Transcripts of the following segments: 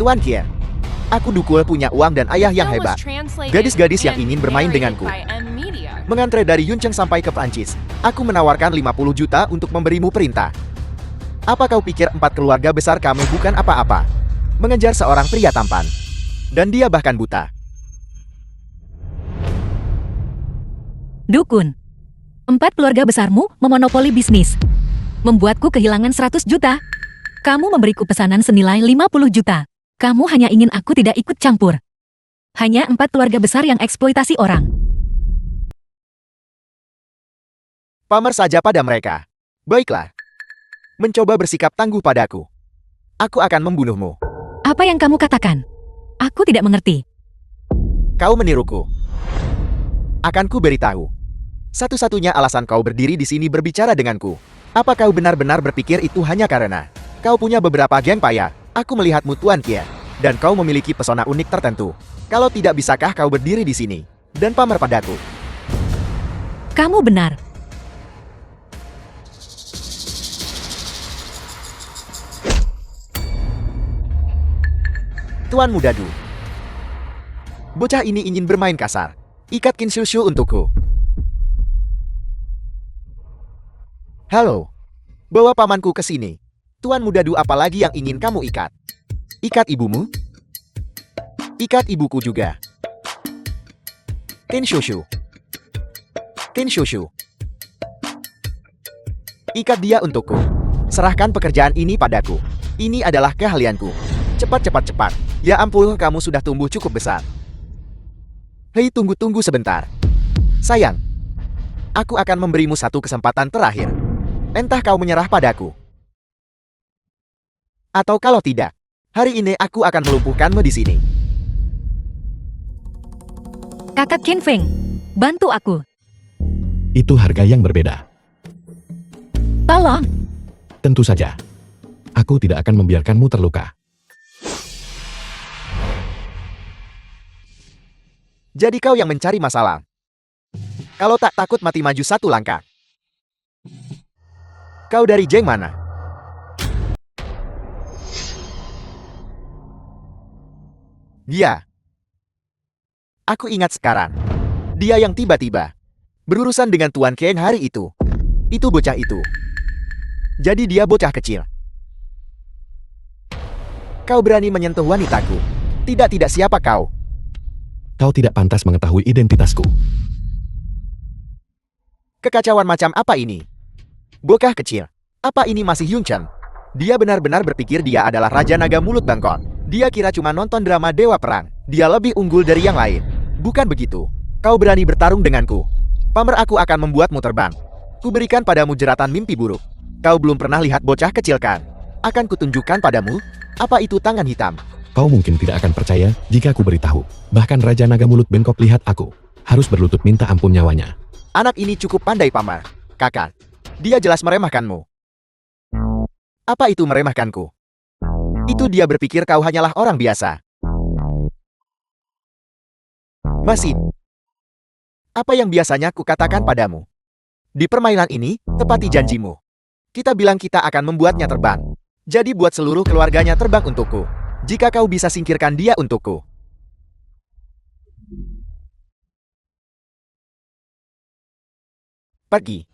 Tuan Kie, aku Dukul punya uang dan ayah yang hebat. Gadis-gadis yang ingin bermain denganku. Mengantre dari Yuncheng sampai ke Prancis. Aku menawarkan 50 juta untuk memberimu perintah. Apa kau pikir 4 keluarga besar kami bukan apa-apa? Mengejar seorang pria tampan. Dan dia bahkan buta. Dukun, 4 keluarga besarmu memonopoli bisnis. Membuatku kehilangan 100 juta. Kamu memberiku pesanan senilai 50 juta. Kamu hanya ingin aku tidak ikut campur. Hanya 4 keluarga besar yang eksploitasi orang. Pamer saja pada mereka. Baiklah. Mencoba bersikap tangguh padaku. Aku akan membunuhmu. Apa yang kamu katakan? Aku tidak mengerti. Kau meniruku. Akan ku beritahu. Satu-satunya alasan kau berdiri di sini berbicara denganku. Apa kau benar-benar berpikir itu hanya karena kau punya beberapa geng paya? Aku melihatmu Tuan Kie, dan kau memiliki pesona unik tertentu. Kalau tidak, bisakah kau berdiri di sini dan pamer padaku? Kamu benar. Tuan Muda Du. Bocah ini ingin bermain kasar. Ikat Kinshushu untukku. Halo. Bawa pamanku ke sini. Tuan Muda Du, apalagi yang ingin kamu ikat? Ikat ibumu? Ikat ibuku juga. Kinshushu. Kinshushu. Ikat dia untukku. Serahkan pekerjaan ini padaku. Ini adalah keahlianku. Cepat, cepat, cepat. Ya ampun, kamu sudah tumbuh cukup besar. Hei, tunggu sebentar. Sayang, aku akan memberimu satu kesempatan terakhir. Entah kau menyerah padaku, atau kalau tidak, hari ini aku akan melumpuhkanmu di sini. Kakak Qin Feng, bantu aku. Itu harga yang berbeda. Tolong. Tentu saja. Aku tidak akan membiarkanmu terluka. Jadi kau yang mencari masalah. Kalau tak takut mati, maju satu langkah. Kau dari geng mana? Dia. Aku ingat sekarang. Dia yang tiba-tiba berurusan dengan Tuan Keng hari itu. Itu bocah itu. Jadi dia bocah kecil. Kau berani menyentuh wanitaku. Tidak, siapa kau? Kau tidak pantas mengetahui identitasku. Kekacauan macam apa ini? Bocah kecil. Apa ini masih Yuncheng? Dia benar-benar berpikir dia adalah Raja Naga Mulut Bangkot. Dia kira cuma nonton drama Dewa Perang. Dia lebih unggul dari yang lain. Bukan begitu. Kau berani bertarung denganku. Pamer aku akan membuatmu terbang. Kuberikan padamu jeratan mimpi buruk. Kau belum pernah lihat bocah kecil kan? Akan kutunjukkan padamu. Apa itu tangan hitam? Kau mungkin tidak akan percaya jika aku beritahu. Bahkan Raja Naga Mulut Bangkok lihat aku. Harus berlutut minta ampun nyawanya. Anak ini cukup pandai pamer. Kakak. Dia jelas meremehkanmu. Apa itu meremehkanku? Itu dia berpikir kau hanyalah orang biasa. Masin. Apa yang biasanya kukatakan padamu? Di permainan ini, tepati janjimu. Kita bilang kita akan membuatnya terbang. Jadi buat seluruh keluarganya terbang untukku. Jika kau bisa singkirkan dia untukku. Pergi.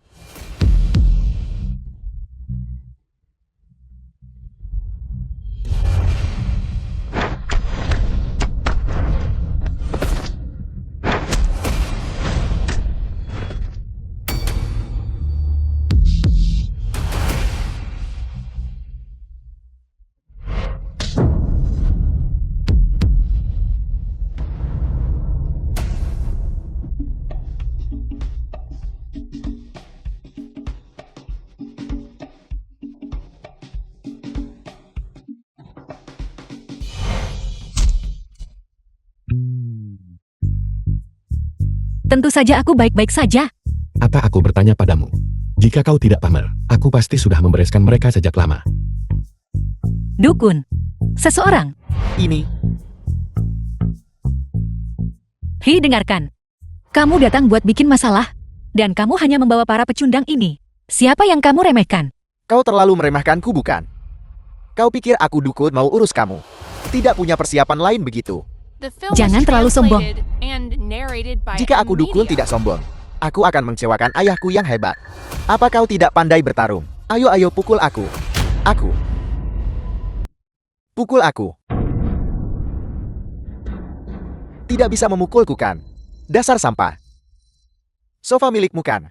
Tentu saja aku baik-baik saja. Apa aku bertanya padamu? Jika kau tidak pamer, aku pasti sudah membereskan mereka sejak lama. Dukun. Seseorang. Ini. Hei, dengarkan. Kamu datang buat bikin masalah. Dan kamu hanya membawa para pecundang ini. Siapa yang kamu remehkan? Kau terlalu meremehkanku bukan? Kau pikir aku dukun mau urus kamu? Tidak punya persiapan lain begitu. Jangan terlalu sombong. Jika aku dukun tidak sombong, aku akan mengecewakan ayahku yang hebat. Apa kau tidak pandai bertarung? Ayo pukul aku. Aku. Pukul aku. Tidak bisa memukulku kan? Dasar sampah. Sofa milikmu kan?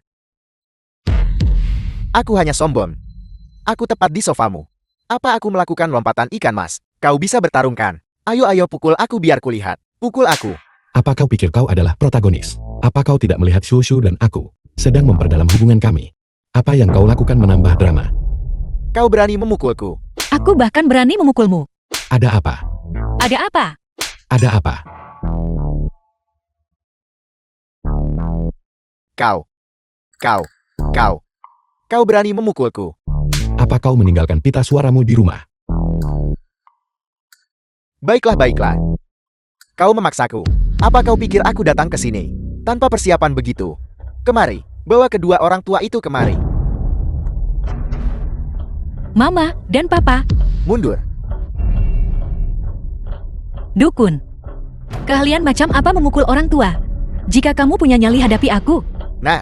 Aku hanya sombong. Aku tepat di sofamu. Apa aku melakukan lompatan ikan mas? Kau bisa bertarung kan? Ayo pukul aku biar kulihat. Pukul aku. Apa kau pikir kau adalah protagonis? Apa kau tidak melihat Shushu dan aku sedang memperdalam hubungan kami? Apa yang kau lakukan menambah drama? Kau berani memukulku. Aku bahkan berani memukulmu. Ada apa? Ada apa? Ada apa? Kau berani memukulku. Apa kau meninggalkan pita suaramu di rumah? Baiklah. Kau memaksaku. Apa kau pikir aku datang ke sini tanpa persiapan begitu? Kemari, bawa kedua orang tua itu kemari. Mama dan Papa. Mundur. Dukun. Keahlian macam apa memukul orang tua? Jika kamu punya nyali hadapi aku. Nah,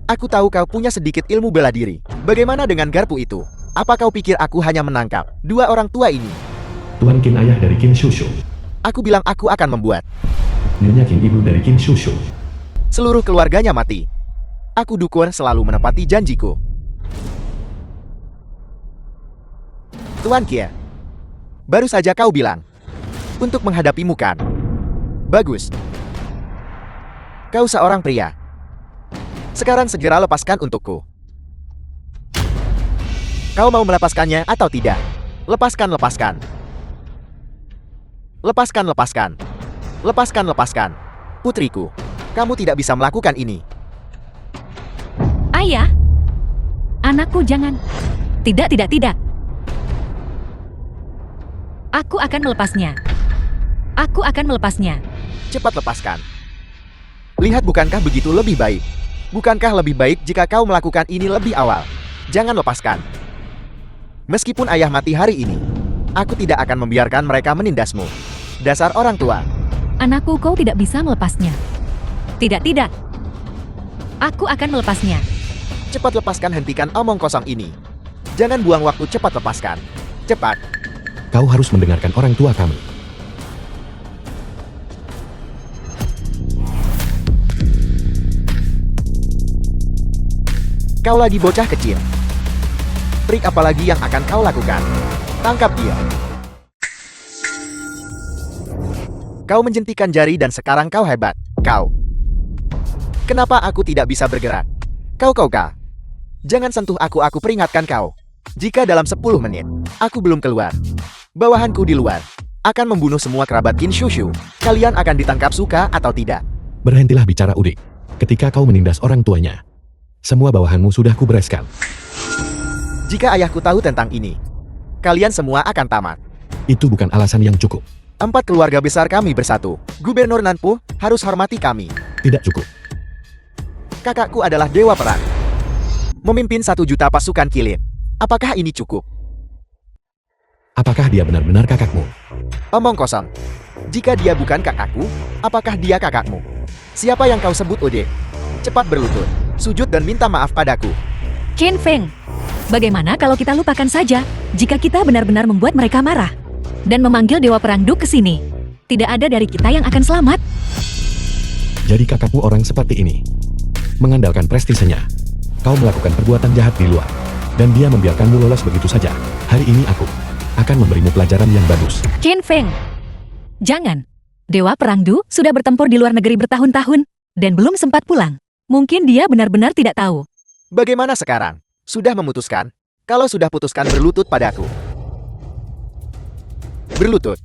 aku tahu kau punya sedikit ilmu bela diri. Bagaimana dengan garpu itu? Apa kau pikir aku hanya menangkap dua orang tua ini? Tuan Qin ayah dari Qin Shushu. Aku bilang aku akan membuat Nyonya Qin ibu dari Qin Shushu. seluruh keluarganya mati. Aku dukun selalu menepati janjiku. Tuan Qin, baru saja kau bilang untuk menghadapimu kan? Bagus. Kau seorang pria. Sekarang segera lepaskan untukku. Kau mau melepaskannya atau tidak? Lepaskan. Lepaskan. Putriku, kamu tidak bisa melakukan ini. Ayah. Anakku jangan. Tidak. Aku akan melepasnya. Cepat lepaskan. Lihat, bukankah begitu lebih baik? Bukankah lebih baik jika kau melakukan ini lebih awal? Jangan lepaskan. Meskipun ayah mati hari ini, aku tidak akan membiarkan mereka menindasmu. Dasar orang tua. Anakku, kau tidak bisa melepasnya. Tidak. Aku akan melepasnya. Cepat lepaskan, hentikan omong kosong ini. Jangan buang waktu, cepat lepaskan. Cepat. Kau harus mendengarkan orang tua kami. Kau lagi bocah kecil. Trik apa lagi yang akan kau lakukan? Tangkap dia. Kau menjentikan jari dan sekarang kau hebat. Kau. Kenapa aku tidak bisa bergerak? Kau. Jangan sentuh aku peringatkan kau. Jika dalam 10 menit, aku belum keluar, bawahanku di luar akan membunuh semua kerabat Qin Shushu. Kalian akan ditangkap suka atau tidak. Berhentilah bicara, Udik. Ketika kau menindas orang tuanya, semua bawahanmu sudah kubereskan. Jika ayahku tahu tentang ini, kalian semua akan tamat. Itu bukan alasan yang cukup. 4 keluarga besar kami bersatu. Gubernur Nanpu harus hormati kami. Tidak cukup. Kakakku adalah dewa perang. Memimpin 1 juta pasukan kilin. Apakah ini cukup? Apakah dia benar-benar kakakmu? Omong kosong. Jika dia bukan kakakku, apakah dia kakakmu? Siapa yang kau sebut, Ode? Cepat berlutut, sujud dan minta maaf padaku. Qin Feng. Bagaimana kalau kita lupakan saja jika kita benar-benar membuat mereka marah dan memanggil Dewa Perang Du ke sini? Tidak ada dari kita yang akan selamat. Jadi kakakmu orang seperti ini. Mengandalkan prestisenya, kau melakukan perbuatan jahat di luar, dan dia membiarkanmu lolos begitu saja. Hari ini aku akan memberimu pelajaran yang bagus. Qin Feng. Jangan. Dewa Perang Du sudah bertempur di luar negeri bertahun-tahun dan belum sempat pulang. Mungkin dia benar-benar tidak tahu. Bagaimana sekarang? Sudah memutuskan? Kalau sudah putuskan, berlutut padaku. Berlutut.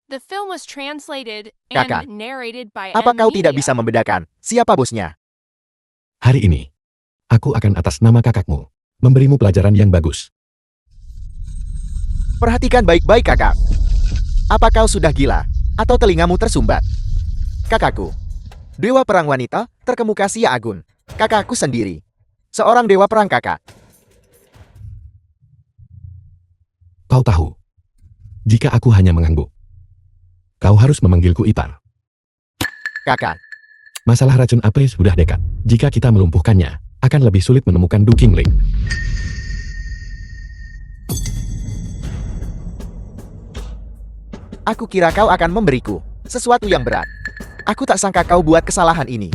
The film was translated Kakak, and narrated by Apa M. kau tidak Media. bisa membedakan siapa bosnya? Hari ini, aku akan atas nama kakakmu memberimu pelajaran yang bagus. Perhatikan baik-baik, kakak. Apa kau sudah gila? Atau telingamu tersumbat? Kakakku, Dewa perang wanita, terkemuka Xia Agun. Kakakku sendiri. Seorang dewa perang kakak. Kau tahu, jika aku hanya mengangguk, kau harus memanggilku ipar. Kakak. Masalah racun api sudah dekat. Jika kita melumpuhkannya, akan lebih sulit menemukan Du Qingling. Aku kira kau akan memberiku sesuatu yang berat. Aku tak sangka kau buat kesalahan ini.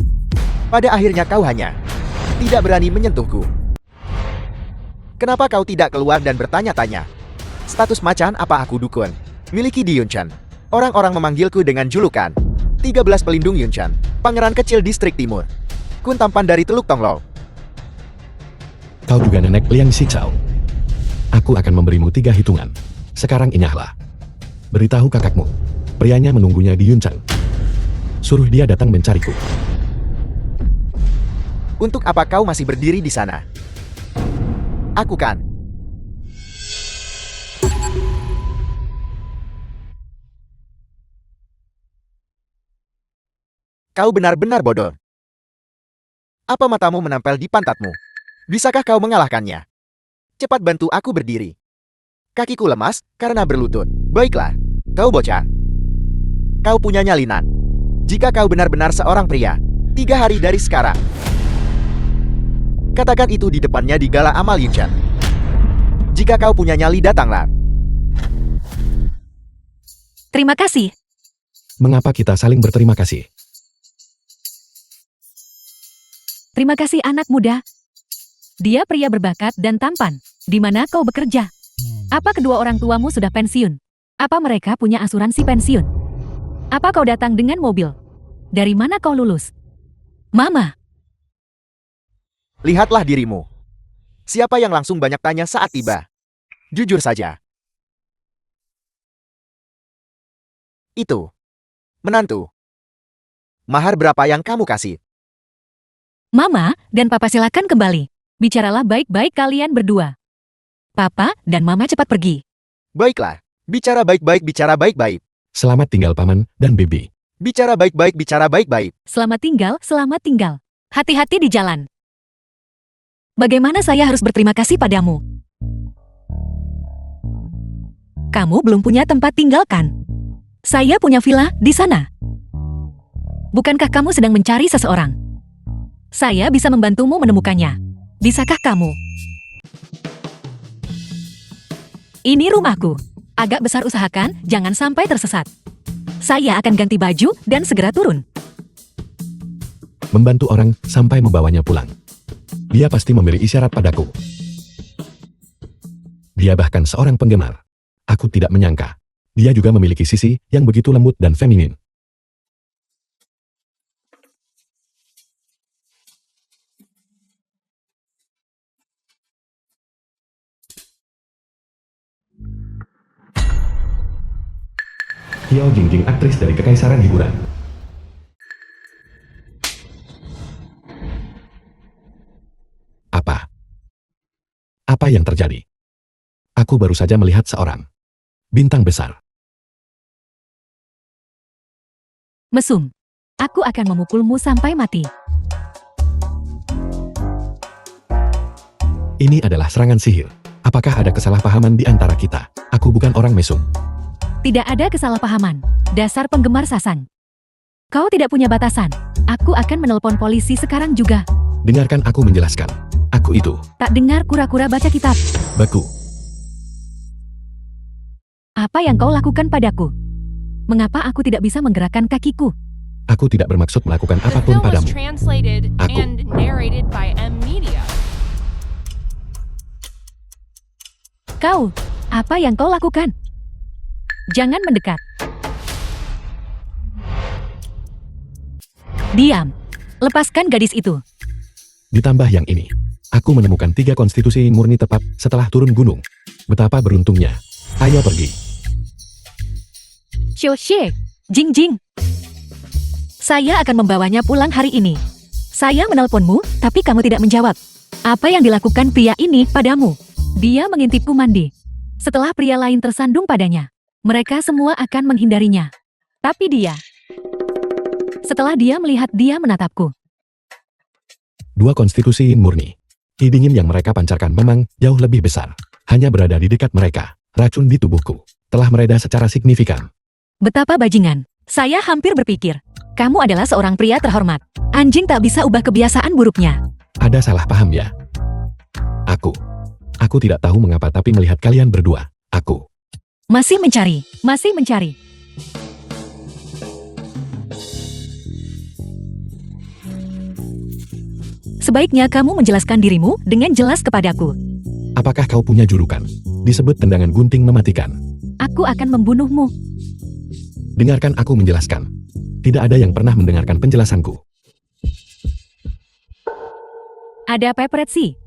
Pada akhirnya kau hanya tidak berani menyentuhku. Kenapa kau tidak keluar dan bertanya-tanya? Status macan apa aku dukun? Miliki di Yunchan. Orang-orang memanggilku dengan julukan 13 pelindung Yunchan, pangeran kecil distrik timur. Kun tampan dari Teluk Tonglou. Kau juga nenek Liang Xichao. Aku akan memberimu 3 hitungan. Sekarang inyahlah. Beritahu kakakmu. Prianya menunggunya di Yunchang. Suruh dia datang mencariku. Untuk apa kau masih berdiri di sana? Aku kan. Kau benar-benar bodoh. Apa matamu menempel di pantatmu? Bisakah kau mengalahkannya? Cepat bantu aku berdiri. Kakiku lemas karena berlutut. Baiklah, kau bocah. Kau punya nyalinan. Jika kau benar-benar seorang pria, 3 hari dari sekarang. Katakan itu di depannya di Gala Amal Yunchan. Jika kau punya nyali, datanglah. Terima kasih. Mengapa kita saling berterima kasih? Terima kasih anak muda. Dia pria berbakat dan tampan. Di mana kau bekerja? Apa kedua orang tuamu sudah pensiun? Apa mereka punya asuransi pensiun? Apa kau datang dengan mobil? Dari mana kau lulus? Mama, Lihatlah dirimu. Siapa yang langsung banyak tanya saat tiba? Jujur saja. Itu. Menantu. Mahar berapa yang kamu kasih? Mama dan Papa silakan kembali. Bicaralah baik-baik kalian berdua. Papa dan Mama cepat pergi. Baiklah. Bicara baik-baik, bicara baik-baik. Selamat tinggal paman dan bibi. Bicara baik-baik, bicara baik-baik. Selamat tinggal, selamat tinggal. Hati-hati di jalan. Bagaimana saya harus berterima kasih padamu? Kamu belum punya tempat tinggal kan? Saya punya villa di sana. Bukankah kamu sedang mencari seseorang? Saya bisa membantumu menemukannya. Bisakah kamu? Ini rumahku. Agak besar, usahakan jangan sampai tersesat. Saya akan ganti baju dan segera turun. Membantu orang sampai membawanya pulang. Dia pasti memberi isyarat padaku. Dia bahkan seorang penggemar. Aku tidak menyangka. Dia juga memiliki sisi yang begitu lembut dan feminin. Xiao Jingjing, aktris dari Kekaisaran Hiburan. Apa yang terjadi? Aku baru saja melihat seorang bintang besar. Mesum, aku akan memukulmu sampai mati. Ini adalah serangan sihir. Apakah ada kesalahpahaman di antara kita? Aku bukan orang mesum. Tidak ada kesalahpahaman. Dasar penggemar Sasang. Kau tidak punya batasan. Aku akan menelpon polisi sekarang juga. Dengarkan aku menjelaskan. Aku itu Tak dengar kura-kura baca kitab. Baku. Apa yang kau lakukan padaku? Mengapa aku tidak bisa menggerakkan kakiku? Aku tidak bermaksud melakukan The apapun film was padamu. translated Aku. and narrated by M Media. Kau, apa yang kau lakukan? Jangan mendekat. Diam. Lepaskan gadis itu. Ditambah yang ini. Aku menemukan 3 konstitusi murni tepat setelah turun gunung. Betapa beruntungnya. Ayo pergi. Xiao Jingjing. Saya akan membawanya pulang hari ini. Saya menelponmu, tapi kamu tidak menjawab. Apa yang dilakukan pria ini padamu? Dia mengintipku mandi. Setelah pria lain tersandung padanya, mereka semua akan menghindarinya. Tapi dia Setelah dia melihat dia menatapku. Dua konstitusi murni. Ki dingin yang mereka pancarkan memang jauh lebih besar. Hanya berada di dekat mereka, racun di tubuhku telah mereda secara signifikan. Betapa bajingan. Saya hampir berpikir, kamu adalah seorang pria terhormat. Anjing tak bisa ubah kebiasaan buruknya. Ada salah paham ya? Aku tidak tahu mengapa tapi melihat kalian berdua, aku. Masih mencari. Sebaiknya kamu menjelaskan dirimu dengan jelas kepadaku. Apakah kau punya julukan? Disebut tendangan gunting mematikan. Aku akan membunuhmu. Dengarkan aku menjelaskan. Tidak ada yang pernah mendengarkan penjelasanku. Ada paparazzi.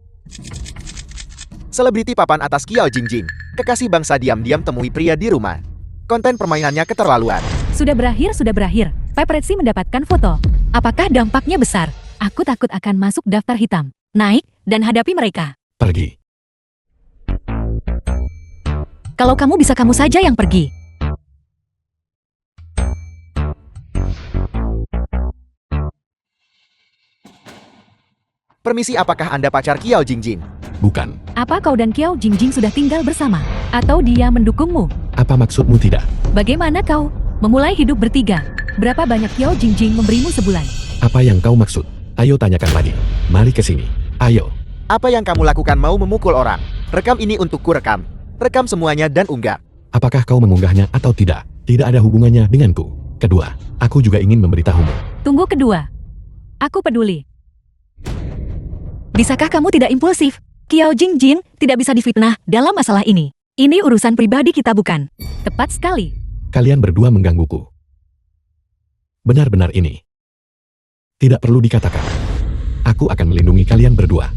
Selebriti papan atas Qiao Jingjing. Kekasih bangsa diam-diam temui pria di rumah. Konten permainannya keterlaluan. Sudah berakhir. Paparazzi mendapatkan foto. Apakah dampaknya besar? Aku takut akan masuk daftar hitam. Naik dan hadapi mereka. Pergi. Kalau kamu bisa, kamu saja yang pergi. Permisi, apakah Anda pacar Qiao Jingjing? Bukan. Apa kau dan Qiao Jingjing sudah tinggal bersama? Atau dia mendukungmu? Apa maksudmu tidak? Bagaimana kau memulai hidup bertiga? Berapa banyak Qiao Jingjing memberimu sebulan? Apa yang kau maksud? Ayo tanyakan lagi. Mari ke sini. Ayo. Apa yang kamu lakukan? Mau memukul orang? Rekam ini untukku, rekam. Rekam semuanya dan unggah. Apakah kau mengunggahnya atau tidak? Tidak ada hubungannya denganku. Kedua, aku juga ingin memberitahumu. Tunggu, kedua. Aku peduli. Bisakah kamu tidak impulsif? Qiao Jingjing tidak bisa difitnah dalam masalah ini. Ini urusan pribadi kita, bukan? Tepat sekali. Kalian berdua menggangguku. Benar-benar ini. Tidak perlu dikatakan. Aku akan melindungi kalian berdua.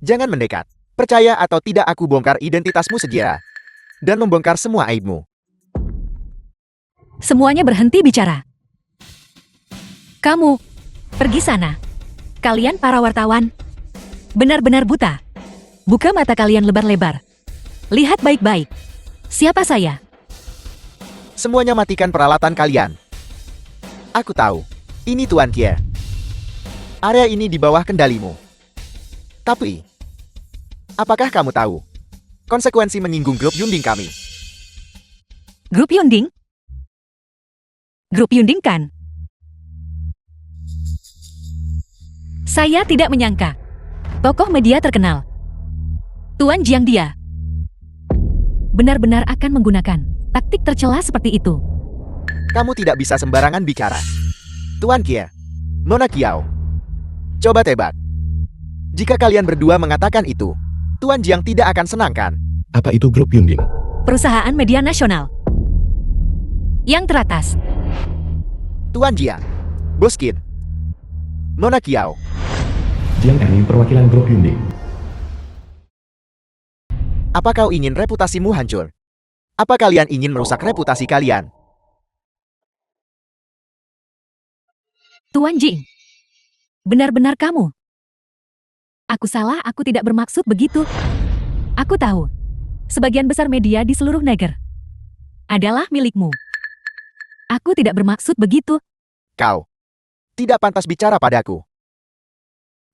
Jangan mendekat. Percaya atau tidak, aku bongkar identitasmu segera. Dan membongkar semua aibmu. Semuanya berhenti bicara. Kamu, pergi sana. Kalian para wartawan, benar-benar buta. Buka mata kalian lebar-lebar. Lihat baik-baik. Siapa saya? Semuanya matikan peralatan kalian. Aku tahu. Ini Tuan Kie. Area ini di bawah kendalimu. Tapi, apakah kamu tahu konsekuensi menyinggung grup Yunding kami? Grup Yunding? Grup Yunding kan? Saya tidak menyangka. Tokoh media terkenal. Tuan Jiang dia. Benar-benar akan menggunakan taktik tercela seperti itu. Kamu tidak bisa sembarangan bicara. Tuan Kie, Nona Qiao. Coba tebak. Jika kalian berdua mengatakan itu, Tuan Jiang tidak akan senang kan? Apa itu grup Yunding? Perusahaan media nasional. Yang teratas. Tuan Jiang, Bos Qin, Nona Qiao. Jiang Erning perwakilan grup Yunding. Apa kau ingin reputasimu hancur? Apa kalian ingin merusak reputasi kalian? Tuan Jing. Benar-benar kamu. Aku salah, aku tidak bermaksud begitu. Aku tahu. Sebagian besar media di seluruh negeri adalah milikmu. Aku tidak bermaksud begitu. Kau tidak pantas bicara padaku.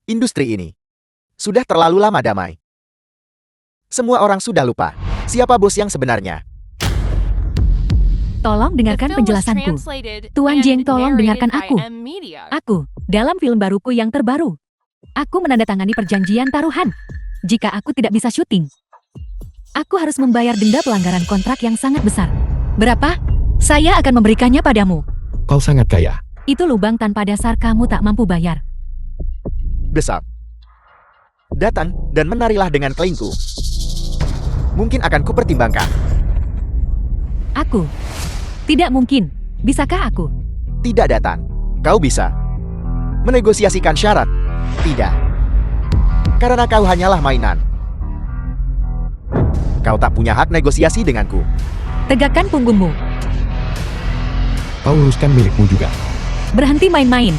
Industri ini sudah terlalu lama damai. Semua orang sudah lupa siapa bos yang sebenarnya. Tolong dengarkan penjelasanku. Tuan Jiang, tolong dengarkan aku. Aku, dalam film baruku yang terbaru, aku menandatangani perjanjian taruhan. Jika aku tidak bisa syuting, aku harus membayar denda pelanggaran kontrak yang sangat besar. Berapa? Saya akan memberikannya padamu. Kau sangat kaya. Itu lubang tanpa dasar, kamu tak mampu bayar. Besar. Datang dan menarilah dengan kelingku. Mungkin akan kupertimbangkan. Aku. Tidak mungkin. Bisakah aku? Tidak datang. Kau bisa menegosiasikan syarat. Tidak. Karena kau hanyalah mainan. Kau tak punya hak negosiasi denganku. Tegakkan punggungmu. Kau uruskan milikmu juga. Berhenti main-main.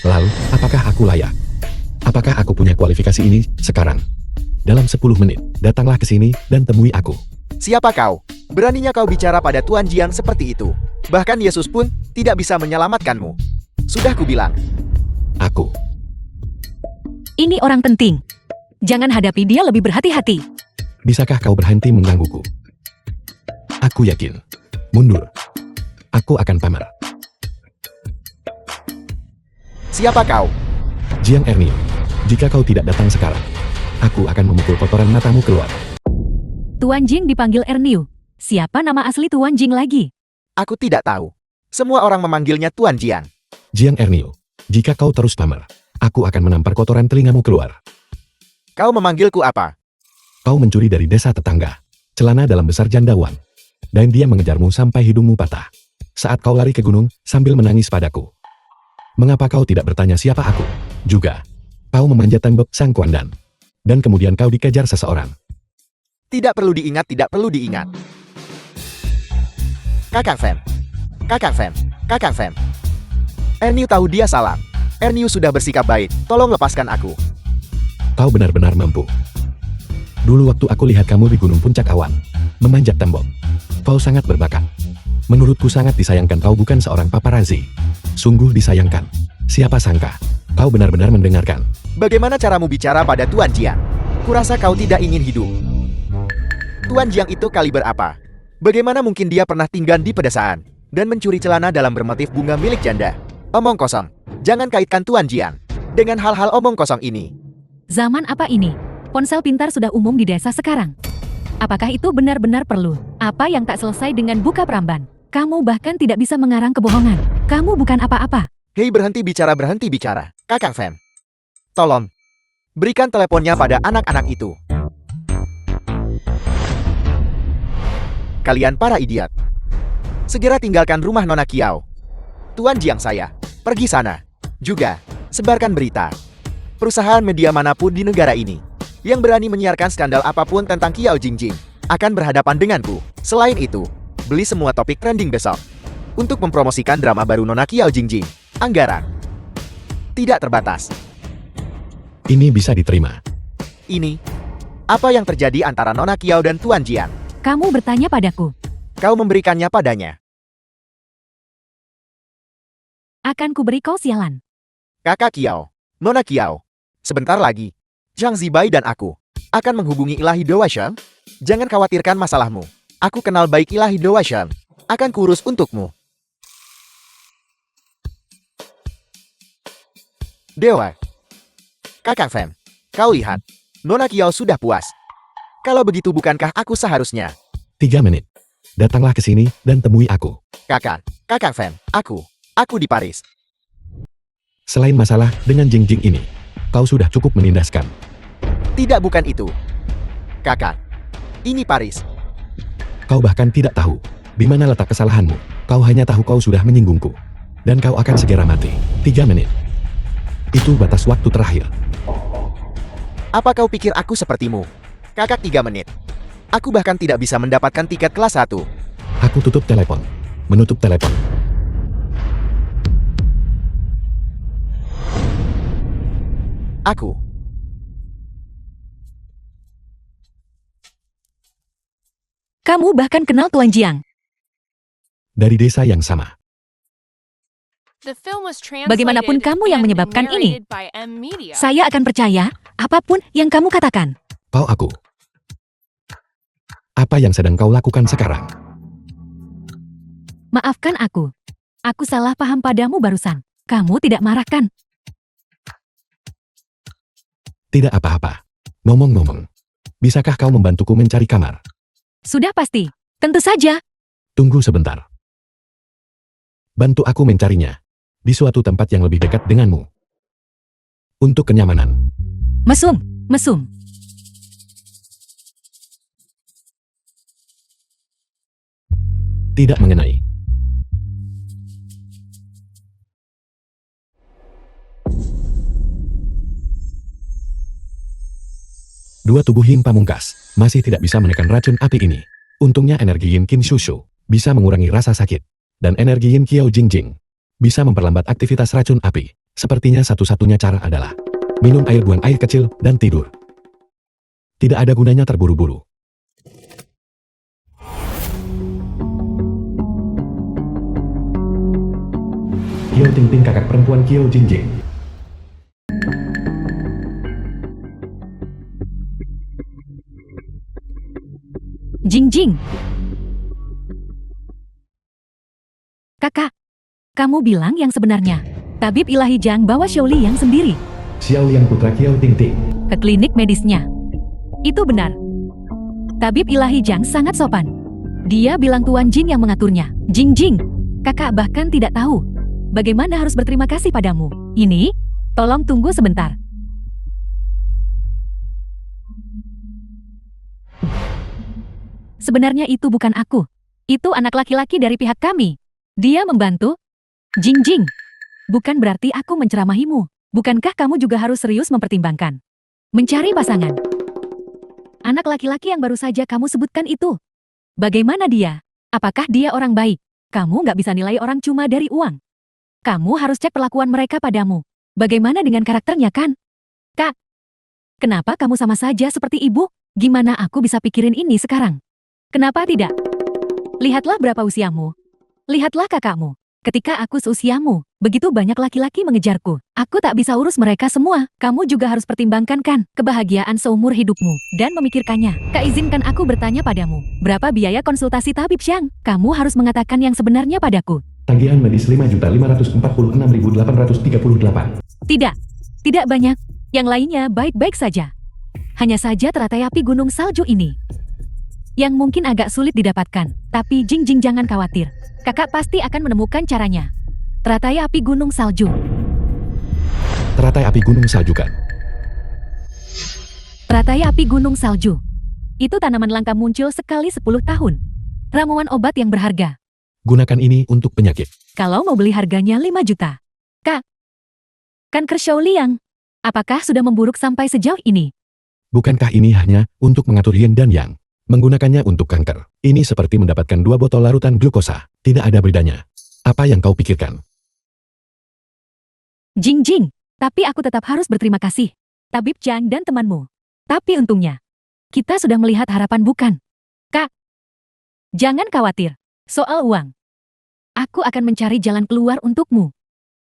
Lalu, apakah aku layak? Apakah aku punya kualifikasi ini sekarang? Dalam 10 menit, datanglah ke sini dan temui aku. Siapa kau? Beraninya kau bicara pada Tuan Jiang seperti itu. Bahkan Yesus pun tidak bisa menyelamatkanmu. Sudah kubilang. Aku. Ini orang penting. Jangan hadapi dia lebih berhati-hati. Bisakah kau berhenti menggangguku? Aku yakin. Mundur. Aku akan pamer. Siapa kau? Jiang Ernio, jika kau tidak datang sekarang, aku akan memukul kotoran matamu keluar. Tuan Jing dipanggil Erniu. Siapa nama asli Tuan Jing lagi? Aku tidak tahu. Semua orang memanggilnya Tuan Jiang. Jiang Ernio, jika kau terus pamer, aku akan menampar kotoran telingamu keluar. Kau memanggilku apa? Kau mencuri dari desa tetangga, celana dalam besar jandawan, dan dia mengejarmu sampai hidungmu patah. Saat kau lari ke gunung sambil menangis padaku. Mengapa kau tidak bertanya siapa aku? Juga, kau memanjat tembok sang kuandan. Dan kemudian kau dikejar seseorang. Tidak perlu diingat, tidak perlu diingat. Kakang Fem. Kakang Fem. Kakang Fem. Erniu tahu dia salah. Erniu sudah bersikap baik. Tolong lepaskan aku. Kau benar-benar mampu. Dulu waktu aku lihat kamu di Gunung Puncak Awan, memanjat tembok. Kau sangat berbakat. Menurutku sangat disayangkan kau bukan seorang paparazzi. Sungguh disayangkan. Siapa sangka, kau benar-benar mendengarkan. Bagaimana caramu bicara pada Tuan Jiang? Kurasa kau tidak ingin hidup. Tuan Jiang itu kaliber apa? Bagaimana mungkin dia pernah tinggal di pedesaan dan mencuri celana dalam bermotif bunga milik janda? Omong kosong. Jangan kaitkan Tuan Jiang dengan hal-hal omong kosong ini. Zaman apa ini? Ponsel pintar sudah umum di desa sekarang. Apakah itu benar-benar perlu? Apa yang tak selesai dengan buka peramban? Kamu bahkan tidak bisa mengarang kebohongan. Kamu bukan apa-apa. Hei, berhenti bicara, berhenti bicara. Kakang Fem. Tolong. Berikan teleponnya pada anak-anak itu. Kalian para idiot. Segera tinggalkan rumah Nona Kiao. Tuan Jiang saya. Pergi sana. Juga, sebarkan berita. Perusahaan media manapun di negara ini yang berani menyiarkan skandal apapun tentang Kiao Jingjing akan berhadapan denganku. Selain itu, beli semua topik trending besok untuk mempromosikan drama baru Nona Kiao Jingjing. Anggaran tidak terbatas. Ini bisa diterima. Ini apa yang terjadi antara Nona Kiao dan Tuan Jiang? Kamu bertanya padaku. Kau memberikannya padanya. Akan kuberi kau sialan. Kakak Kiao, Nona Kiao. Sebentar lagi, Zhang Zibai dan aku akan menghubungi Ilahi Dewa Shen. Jangan khawatirkan masalahmu. Aku kenal baik Ilahi Dewa Shen. Akan kurus untukmu. Dewa. Kakang Fem, kau lihat. Nona Kiao sudah puas. Kalau begitu bukankah aku seharusnya? 3 menit. Datanglah ke sini dan temui aku. Kakang Fem, aku di Paris. Selain masalah dengan Jingjing ini, kau sudah cukup menindaskan. Tidak, bukan itu. Kakak, ini Paris. Kau bahkan tidak tahu di mana letak kesalahanmu. Kau hanya tahu kau sudah menyinggungku. Dan kau akan segera mati. 3 menit. Itu batas waktu terakhir. Apa kau pikir aku sepertimu? Kakak 3 menit. Aku bahkan tidak bisa mendapatkan tiket kelas 1. Aku tutup telepon. Menutup telepon. Aku. Kamu bahkan kenal Tuan Jiang. Dari desa yang sama. The film was Bagaimanapun translated kamu yang and menyebabkan ini. narrated by M Media. Saya akan percaya apapun yang kamu katakan. Kau aku. Apa yang sedang kau lakukan sekarang? Maafkan aku. Aku salah paham padamu barusan. Kamu tidak marah kan? Tidak apa-apa. Ngomong-ngomong. Bisakah kau membantuku mencari kamar? Sudah pasti. Tentu saja. Tunggu sebentar. Bantu aku mencarinya. Di suatu tempat yang lebih dekat denganmu. Untuk kenyamanan. Mesum, mesum. Tidak mengenai. Dua tubuh Yin Pamungkas masih tidak bisa menekan racun api ini. Untungnya energi Yin Qin Shushu bisa mengurangi rasa sakit. Dan energi Yin Kiao Jingjing bisa memperlambat aktivitas racun api. Sepertinya satu-satunya cara adalah minum air, buang air kecil, dan tidur. Tidak ada gunanya terburu-buru. Kiao Tingting kakak perempuan Kiao Jingjing. Jingjing. Kakak, kamu bilang yang sebenarnya. Tabib ilahi Jiang bawa Xiaoli yang sendiri Xiao Liang putra Kiao Tingting. ke klinik medisnya. Itu benar. Tabib ilahi Jiang sangat sopan. Dia bilang Tuan Jing yang mengaturnya. Jingjing, kakak bahkan tidak tahu bagaimana harus berterima kasih padamu. Ini, tolong tunggu sebentar. Sebenarnya itu bukan aku. Itu anak laki-laki dari pihak kami. Dia membantu. Jingjing, bukan berarti aku menceramahimu. Bukankah kamu juga harus serius mempertimbangkan mencari pasangan? Anak laki-laki yang baru saja kamu sebutkan itu. Bagaimana dia? Apakah dia orang baik? Kamu nggak bisa nilai orang cuma dari uang. Kamu harus cek perlakuan mereka padamu. Bagaimana dengan karakternya kan? Kak, kenapa kamu sama saja seperti ibu? Gimana aku bisa pikirin ini sekarang? Kenapa tidak? Lihatlah berapa usiamu. Lihatlah kakakmu. Ketika aku seusiamu, begitu banyak laki-laki mengejarku. Aku tak bisa urus mereka semua. Kamu juga harus pertimbangkan kan kebahagiaan seumur hidupmu dan memikirkannya. Kak, izinkan aku bertanya padamu. Berapa biaya konsultasi Tabib Xiang? Kamu harus mengatakan yang sebenarnya padaku. Tagihan medis 5.546.838. Tidak banyak. Yang lainnya baik-baik saja. Hanya saja teratai api gunung salju ini yang mungkin agak sulit didapatkan. Tapi Jingjing jangan khawatir. Kakak pasti akan menemukan caranya. Teratai api gunung salju. Teratai api gunung salju kan? Teratai api gunung salju. Itu tanaman langka muncul sekali 10 tahun. Ramuan obat yang berharga. Gunakan ini untuk penyakit. Kalau mau beli harganya 5 juta. Kak, kanker Xiaoliang, apakah sudah memburuk sampai sejauh ini? Bukankah ini hanya untuk mengatur yin dan yang? Menggunakannya untuk kanker. Ini seperti mendapatkan 2 botol larutan glukosa. Tidak ada bedanya. Apa yang kau pikirkan? Jingjing, tapi aku tetap harus berterima kasih. Tabib Jiang dan temanmu. Tapi untungnya, kita sudah melihat harapan bukan? Kak, jangan khawatir. Soal uang. Aku akan mencari jalan keluar untukmu.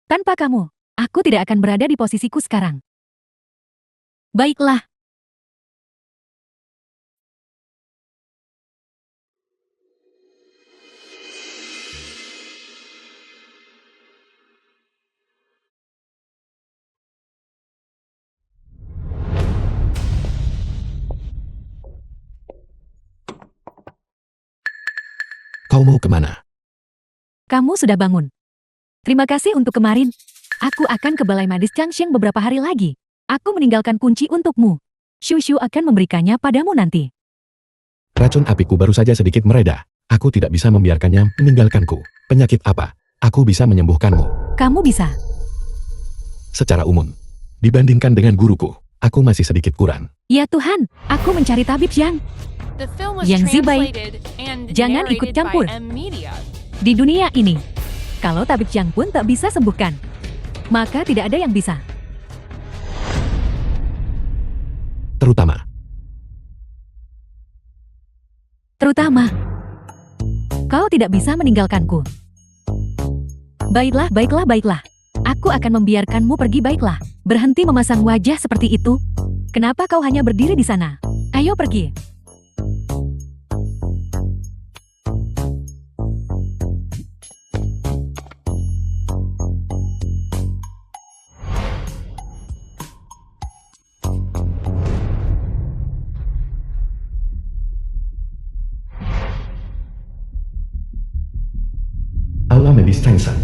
Tanpa kamu, aku tidak akan berada di posisiku sekarang. Baiklah. Kau mau kemana? Kamu sudah bangun. Terima kasih untuk kemarin. Aku akan ke Balai Medis Changsheng beberapa hari lagi. Aku meninggalkan kunci untukmu. Shushu akan memberikannya padamu nanti. Racun apiku baru saja sedikit mereda. Aku tidak bisa membiarkannya meninggalkanku. Penyakit apa? Aku bisa menyembuhkanmu. Kamu bisa. Secara umum, dibandingkan dengan guruku, aku masih sedikit kurang. Ya Tuhan, aku mencari tabib Jiang. The film was Yang Zibai, translated and jangan narrated ikut campur. by M Media. Di dunia ini, kalau tabib Jiang pun tak bisa sembuhkan, maka tidak ada yang bisa. Terutama, kau tidak bisa meninggalkanku. Baiklah. Aku akan membiarkanmu pergi, baiklah. Berhenti memasang wajah seperti itu. Kenapa kau hanya berdiri di sana? Ayo pergi. Aula Medis Changsheng.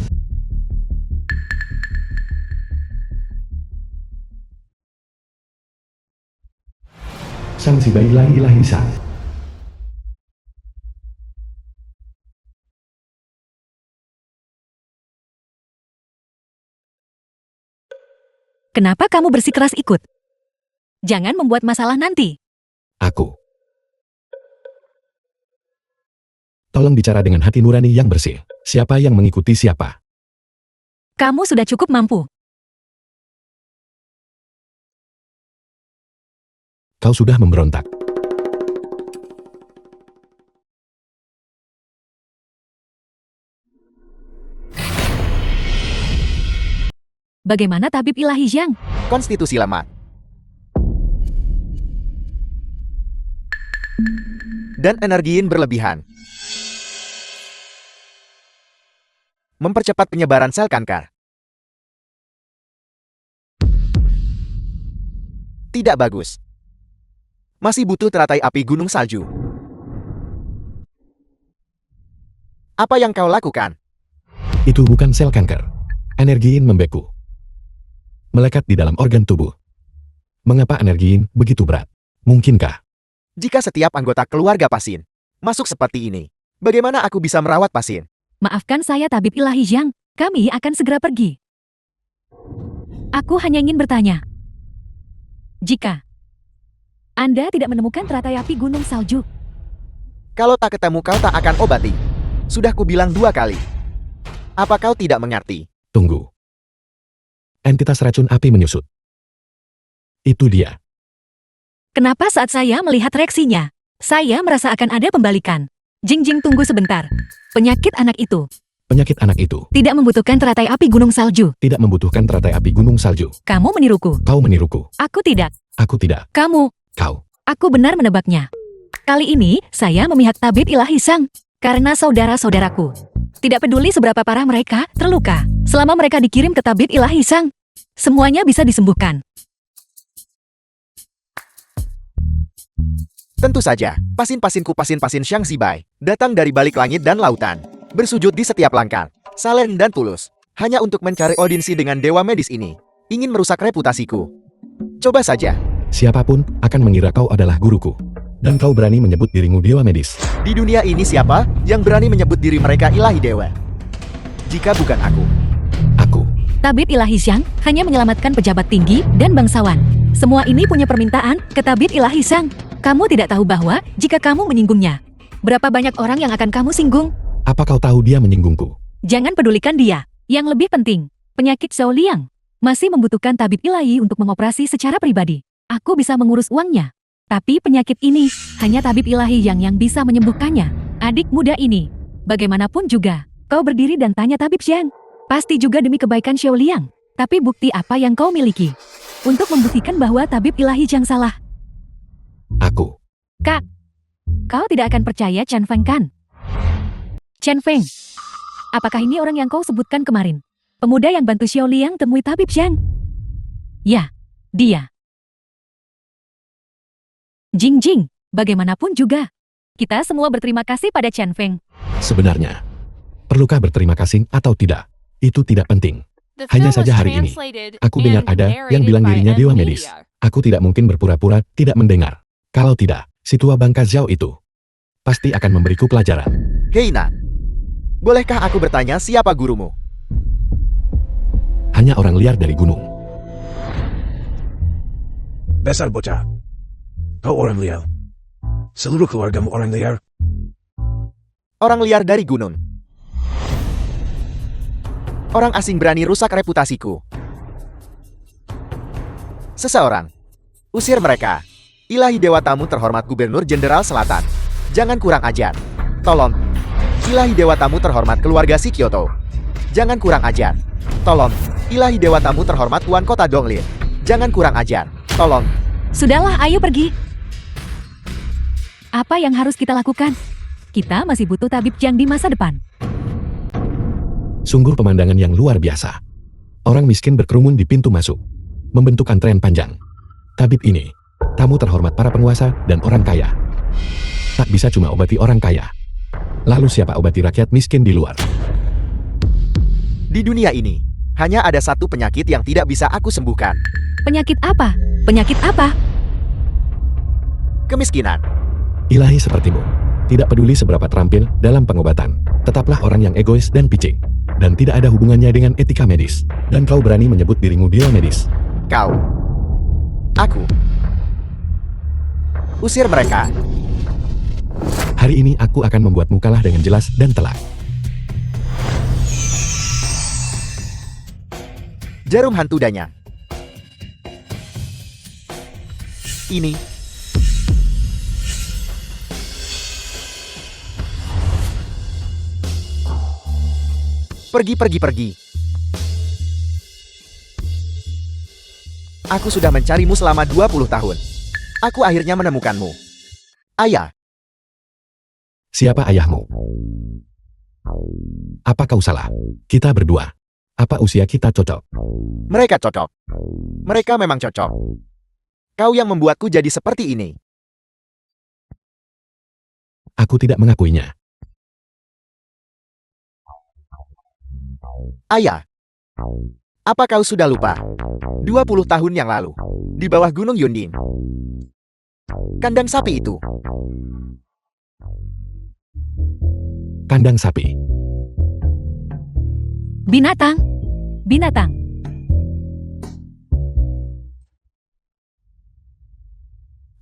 Sang si bayi ilahi sang. Kenapa kamu bersikeras ikut? Jangan membuat masalah nanti. Aku. Tolong bicara dengan hati nurani yang bersih. Siapa yang mengikuti siapa? Kamu sudah cukup mampu. Kau sudah memberontak. Bagaimana tabib ilahi Zhang? Konstitusi lemah. Dan energi yin berlebihan. Mempercepat penyebaran sel kanker. Tidak bagus. Masih butuh teratai api gunung salju. Apa yang kau lakukan? Itu bukan sel kanker. Energi yin membeku. Melekat di dalam organ tubuh. Mengapa energi yin begitu berat? Mungkinkah? Jika setiap anggota keluarga pasien masuk seperti ini, bagaimana aku bisa merawat pasien? Maafkan saya tabib ilahi Zhang, kami akan segera pergi. Aku hanya ingin bertanya. Jika Anda tidak menemukan teratai api gunung salju, Kalau tak ketemu kau tak akan obati. Sudah kubilang 2 kali. Apa kau tidak mengerti? Tunggu. Entitas racun api menyusut. Itu dia. kenapa saat saya melihat reaksinya, saya merasa akan ada pembalikan? Jing, tunggu sebentar. Penyakit anak itu Penyakit anak itu tidak membutuhkan teratai api gunung salju. tidak membutuhkan teratai api gunung salju. Kamu meniruku. Kau meniruku. Aku tidak. Aku tidak. Kamu. Kau. Aku benar menebaknya. Kali ini, saya memihak tabib ilahi Zhang. Karena saudara-saudaraku. Tidak peduli seberapa parah mereka terluka. Selama mereka dikirim ke tabib ilahi Zhang, semuanya bisa disembuhkan. Tentu saja, pasien-pasienku pasien-pasien Xiang Zibai datang dari balik langit dan lautan. Bersujud di setiap langkah. Saleh dan tulus. Hanya untuk mencari audiensi dengan dewa medis ini. Ingin merusak reputasiku. Coba saja. Siapapun akan mengira kau adalah guruku. Dan kau berani menyebut dirimu dewa medis. Di dunia ini siapa yang berani menyebut diri mereka ilahi dewa? Jika bukan aku. Aku. Tabib ilahi Zhang hanya menyelamatkan pejabat tinggi dan bangsawan. Semua ini punya permintaan ke tabib ilahi Zhang. Kamu tidak tahu bahwa jika kamu menyinggungnya, berapa banyak orang yang akan kamu singgung? Apa kau tahu dia menyinggungku? Jangan pedulikan dia. Yang lebih penting, penyakit Zhao Liang masih membutuhkan tabib ilahi untuk mengoperasi secara pribadi. Aku bisa mengurus uangnya. Tapi penyakit ini, hanya tabib ilahi yang bisa menyembuhkannya. Adik muda ini, bagaimanapun juga, kau berdiri dan tanya tabib Zhang. Pasti juga demi kebaikan Zhao Liang. Tapi bukti apa yang kau miliki? Untuk membuktikan bahwa tabib ilahi Zhang salah. Aku. Kak, kau tidak akan percaya Chen Feng kan? Chen Feng, apakah ini orang yang kau sebutkan kemarin? Pemuda yang bantu Zhao Liang temui tabib Zhang? Ya, dia. Jing, bagaimanapun juga, kita semua berterima kasih pada Chen Feng. Sebenarnya, perlukah berterima kasih atau tidak? Itu tidak penting. The Hanya film saja was hari ini, translated aku dengar and ada yang narrated bilang by dirinya Ed dewa medis. Media. Aku tidak mungkin berpura-pura tidak mendengar. Kalau tidak, si tua bangka Zhao itu pasti akan memberiku pelajaran. Heina, bolehkah aku bertanya siapa gurumu? Hanya orang liar dari gunung. Dasar bocah. Kau orang liar. Seluruh keluargamu orang liar. Orang liar dari gunung. Orang asing berani rusak reputasiku. Seseorang. Usir mereka. Ilahi Dewa Tamu terhormat Gubernur Jenderal Selatan. Jangan kurang ajar. Tolong. Ilahi Dewa Tamu terhormat keluarga si Kyoto. Jangan kurang ajar. Tolong. Ilahi Dewa Tamu terhormat Tuan Kota Donglin. Jangan kurang ajar. Tolong. Sudahlah, ayo pergi. Apa yang harus kita lakukan? Kita masih butuh tabib Zhang di masa depan. Sungguh pemandangan yang luar biasa. Orang miskin berkerumun di pintu masuk. Membentuk antrean panjang. Tabib ini, tamu terhormat para penguasa dan orang kaya. Tak bisa cuma obati orang kaya. Lalu siapa obati rakyat miskin di luar? Di dunia ini, hanya ada satu penyakit yang tidak bisa aku sembuhkan. Penyakit apa? Penyakit apa? Kemiskinan. Ilahi sepertimu. Tidak peduli seberapa terampil dalam pengobatan. Tetaplah orang yang egois dan picik. Dan tidak ada hubungannya dengan etika medis. Dan kau berani menyebut dirimu dewa medis. Kau. Aku. Usir mereka. Hari ini aku akan membuatmu kalah dengan jelas dan telak. Jarum hantu danya. Ini. Pergi. Aku sudah mencarimu selama 20 tahun. Aku akhirnya menemukanmu. Ayah, Siapa ayahmu? Apa kau salah? Kita berdua. Apa usia kita cocok? mereka cocok. Mereka memang cocok. Kau yang membuatku jadi seperti ini. Aku tidak mengakuinya. Ayah, apa kau sudah lupa? 20 tahun yang lalu, di bawah Gunung Yundin. Kandang sapi itu. Kandang sapi. Binatang. Binatang.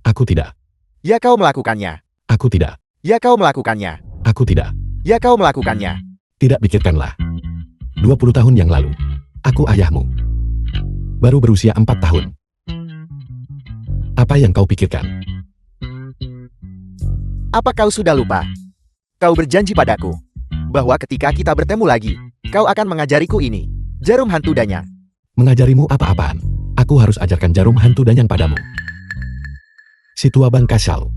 Aku tidak. Ya kau melakukannya. Aku tidak. Ya kau melakukannya. Aku tidak. Ya kau melakukannya. Tidak pikirkanlah. 20 tahun yang lalu, aku ayahmu. Baru berusia 4 tahun. Apa yang kau pikirkan? Apa kau sudah lupa? Kau berjanji padaku bahwa ketika kita bertemu lagi, kau akan mengajariku ini, jarum hantu danyang. Mengajarimu apa-apaan? Aku harus ajarkan jarum hantu danyang padamu. Si tua bangka Xiao.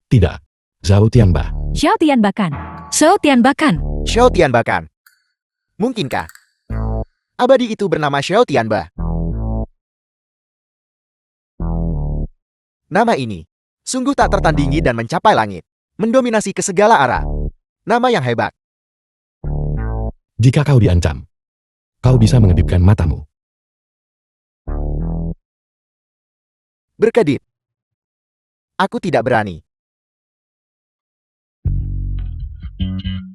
Tidak. Zhao Tianba. Xiao Tianbakan. Xiao Tianbakan. Xiao Tianbakan. Mungkinkah abadi itu bernama Xiao Tianba? Nama ini sungguh tak tertandingi dan mencapai langit, mendominasi ke segala arah. Nama yang hebat. Jika kau diancam, kau bisa mengedipkan matamu. Berkedip. Aku tidak berani.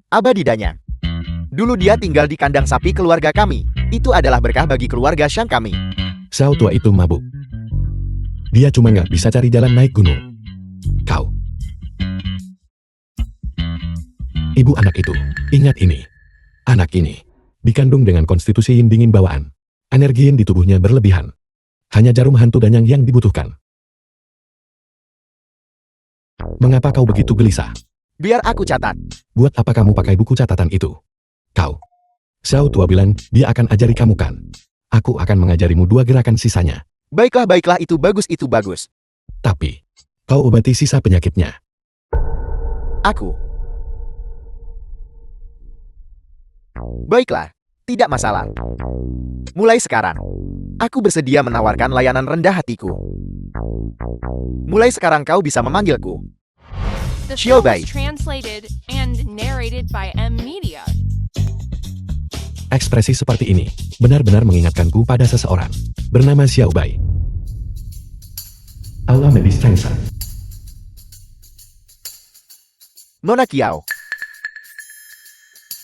Abadi danyang. Dulu dia tinggal di kandang sapi keluarga kami. Itu adalah berkah bagi keluarga Shang kami. Xiao tua itu mabuk. Dia cuma nggak bisa cari jalan naik gunung. Kau. Ibu anak itu, ingat ini. Anak ini dikandung dengan konstitusi yin dingin bawaan. Energi yin di tubuhnya berlebihan. Hanya jarum hantu danyang yang dibutuhkan. Mengapa kau begitu gelisah? Biar aku catat. Buat apa kamu pakai buku catatan itu? Kau. Xiao tua bilang, dia akan ajari kamu kan. Aku akan mengajarimu 2 gerakan sisanya. Baiklah, baiklah, itu bagus, itu bagus. Tapi, kau obati sisa penyakitnya. Aku. Baiklah, tidak masalah. Mulai sekarang, aku bersedia menawarkan layanan rendah hatiku. Mulai sekarang kau bisa memanggilku The Xiao film Bai. was translated and narrated by M Media. Ekspresi seperti ini benar-benar mengingatkanku pada seseorang bernama Xiao Bai. Aula medis Changshan. Nona Kiao.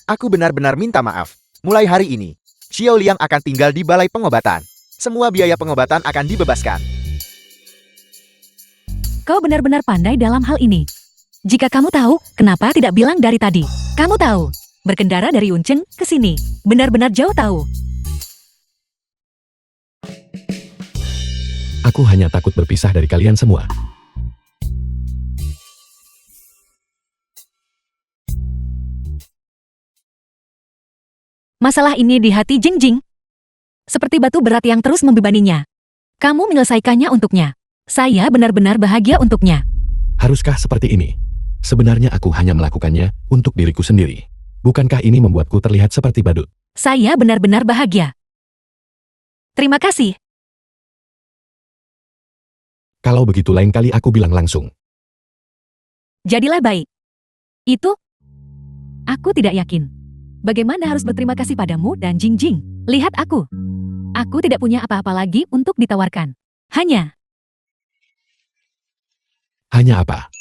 Aku benar-benar minta maaf. Mulai hari ini, Xiao Liang akan tinggal di balai pengobatan. Semua biaya pengobatan akan dibebaskan. Kau benar-benar pandai dalam hal ini. Jika kamu tahu, kenapa tidak bilang dari tadi? Kamu tahu, berkendara dari Yunchen ke sini, benar-benar jauh tahu. Aku hanya takut berpisah dari kalian semua. Masalah ini di hati Jingjing. Seperti batu berat yang terus membebaninya. Kamu menyelesaikannya untuknya. Saya benar-benar bahagia untuknya. Haruskah seperti ini? Sebenarnya aku hanya melakukannya untuk diriku sendiri. Bukankah ini membuatku terlihat seperti badut? Saya benar-benar bahagia. Terima kasih. Kalau begitu lain kali aku bilang langsung. Jadilah baik. Itu, aku tidak yakin. Bagaimana harus berterima kasih padamu dan Jingjing? Lihat aku. Aku tidak punya apa-apa lagi untuk ditawarkan. Hanya Apa?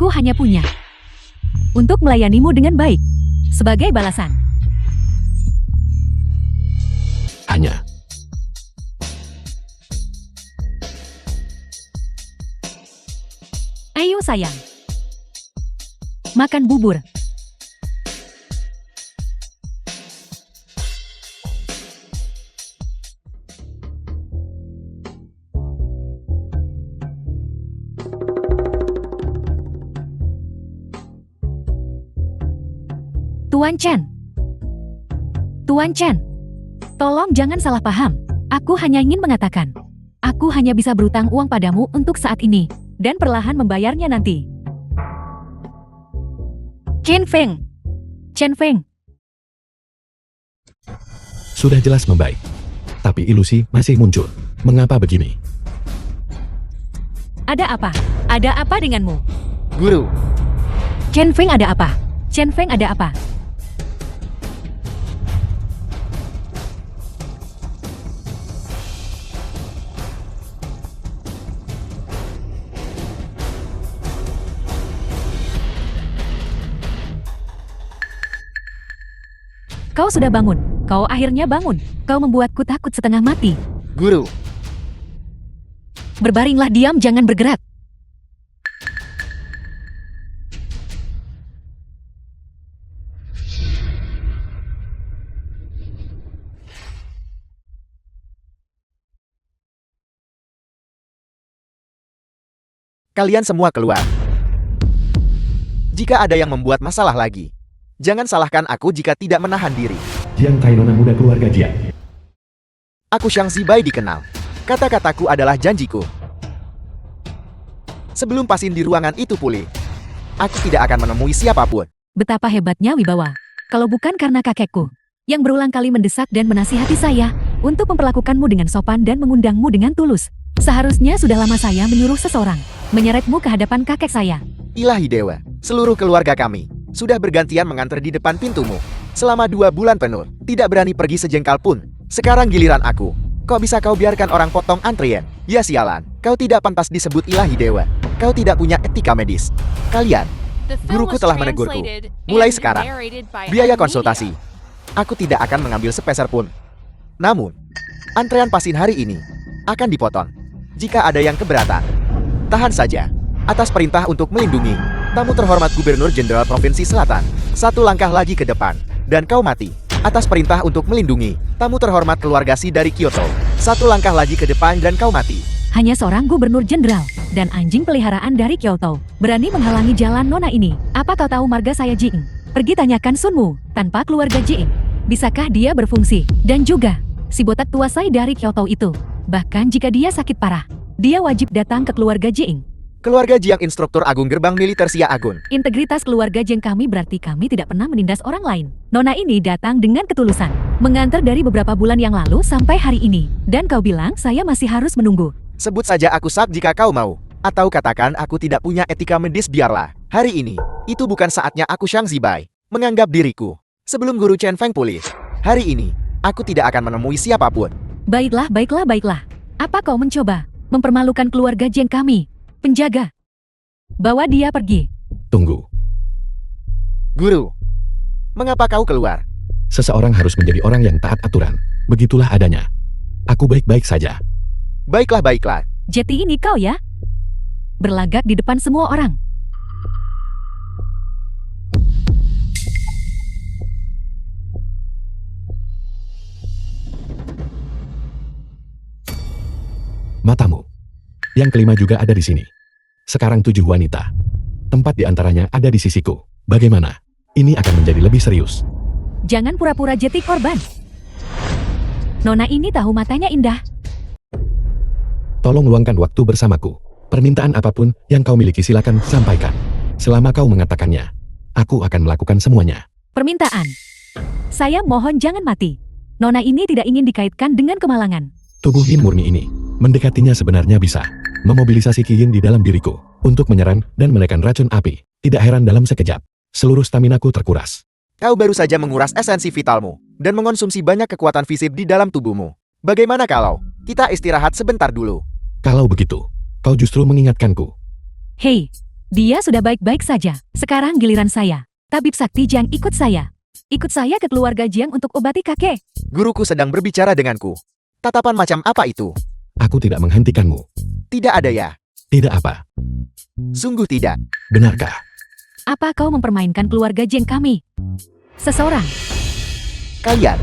aku hanya punya untuk melayanimu dengan baik. Sebagai balasan. Hanya. Ayo sayang. Makan bubur. Tuan Chen. Tuan Chen. Tolong jangan salah paham. Aku hanya ingin mengatakan. Aku hanya bisa berutang uang padamu untuk saat ini. Dan perlahan membayarnya nanti. Chen Feng. Chen Feng. Sudah jelas membaik. Tapi ilusi masih muncul. Mengapa begini? Ada apa? Ada apa denganmu? Guru, Chen Feng ada apa? Chen Feng ada apa? Kau sudah bangun. Kau akhirnya bangun. Kau membuatku takut setengah mati. guru, Berbaringlah diam, jangan bergerak. kalian semua keluar. Jika ada yang membuat masalah lagi, jangan salahkan aku jika tidak menahan diri. Jiang Tai nona muda keluarga Jiang. Aku Xiang Zibai dikenal. Kata-kataku adalah janjiku. Sebelum pasin di ruangan itu pulih, aku tidak akan menemui siapapun. Betapa hebatnya Wibawa. Kalau bukan karena kakekku, yang berulang kali mendesak dan menasihati saya, untuk memperlakukanmu dengan sopan dan mengundangmu dengan tulus. Seharusnya sudah lama saya menyuruh seseorang, menyeretmu ke hadapan kakek saya. Ilahi Dewa, seluruh keluarga kami sudah bergantian mengantar di depan pintumu. Selama 2 bulan penuh, tidak berani pergi sejengkal pun. Sekarang giliran aku. Kok bisa kau biarkan orang potong antrian? Ya sialan, kau tidak pantas disebut ilahi dewa. Kau tidak punya etika medis. Kalian, The film guruku was telah menegurku. translated Mulai and sekarang, narrated by biaya M konsultasi. Media. Aku tidak akan mengambil sepeser pun. Namun, antrean pasin hari ini akan dipotong. Jika ada yang keberatan, tahan saja. Atas perintah untuk melindungi tamu terhormat Gubernur Jenderal Provinsi Selatan. 1 langkah lagi ke depan, dan kau mati. Atas perintah untuk melindungi tamu terhormat keluarga Si dari Kyoto. 1 langkah lagi ke depan dan kau mati. Hanya seorang gubernur jenderal dan anjing peliharaan dari Kyoto berani menghalangi jalan nona ini. Apa kau tahu marga saya Jing? Pergi tanyakan Sunmu. Tanpa keluarga Jing, bisakah dia berfungsi? Dan juga si botak tua saya dari Kyoto itu. Bahkan jika dia sakit parah, dia wajib datang ke keluarga Jing. Keluarga Jiang Instruktur Agung Gerbang Militer Sia Agun. Integritas keluarga Jing kami berarti kami tidak pernah menindas orang lain. Nona ini datang dengan ketulusan, mengantar dari beberapa bulan yang lalu sampai hari ini. Dan kau bilang saya masih harus menunggu. Sebut saja aku Sab jika kau mau. Atau katakan aku tidak punya etika medis, biarlah. Hari ini, itu bukan saatnya aku Xiang Zibai menganggap diriku sebelum guru Chen Feng pulih. Hari ini, aku tidak akan menemui siapapun. Baiklah, baiklah, baiklah. Apa kau mencoba mempermalukan keluarga Jing kami? Penjaga, bawa dia pergi. Tunggu. Guru, mengapa kau keluar? Seseorang harus menjadi orang yang taat aturan. Begitulah adanya. Aku baik-baik saja. Baiklah, baiklah. Jeti ini kau ya? Berlagak di depan semua orang. Matamu. Yang kelima juga ada di sini. Sekarang 7 wanita. Tempat di antaranya ada di sisiku. Bagaimana? Ini akan menjadi lebih serius. Jangan pura-pura Jeti korban. Nona ini tahu matanya indah. Tolong luangkan waktu bersamaku. Permintaan apapun yang kau miliki silakan sampaikan. Selama kau mengatakannya, aku akan melakukan semuanya. Permintaan. Saya mohon jangan mati. Nona ini tidak ingin dikaitkan dengan kemalangan. Tubuh Yin murni ini, mendekatinya sebenarnya bisa memobilisasi Qi Yin di dalam diriku untuk menyerang dan menekan racun api. Tidak heran dalam sekejap, seluruh staminaku terkuras. Kau baru saja menguras esensi vitalmu dan mengonsumsi banyak kekuatan fisik di dalam tubuhmu. Bagaimana kalau kita istirahat sebentar dulu? Kalau begitu, kau justru mengingatkanku. Hei, dia sudah baik-baik saja. Sekarang giliran saya. Tabib Sakti Jiang, ikut saya. Ikut saya ke keluarga Jiang untuk obati kakek. Guruku sedang berbicara denganku. Tatapan macam apa itu? Aku tidak menghentikanmu. Tidak ada ya? Tidak apa. Sungguh tidak. Benarkah? Apa kau mempermainkan keluarga Jiang kami? Seseorang. Kalian,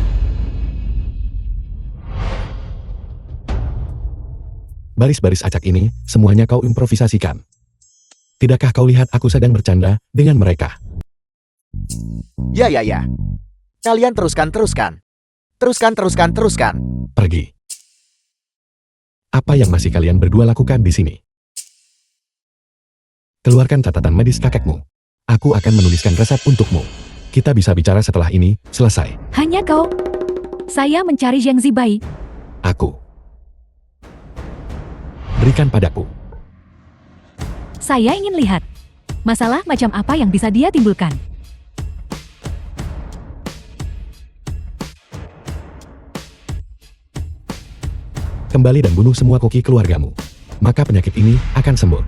Baris-baris acak ini, semuanya kau improvisasikan. Tidakkah kau lihat aku sedang bercanda dengan mereka? Ya. Kalian teruskan. Teruskan. Pergi. Apa yang masih kalian berdua lakukan di sini? Keluarkan catatan medis kakekmu. Aku akan menuliskan resep untukmu. Kita bisa bicara setelah ini selesai. Hanya kau. Saya mencari Zhang Zibai. Aku. Berikan padaku. Saya ingin lihat. Masalah macam apa yang bisa dia timbulkan. Kembali dan bunuh semua koki keluargamu. Maka penyakit ini akan sembuh.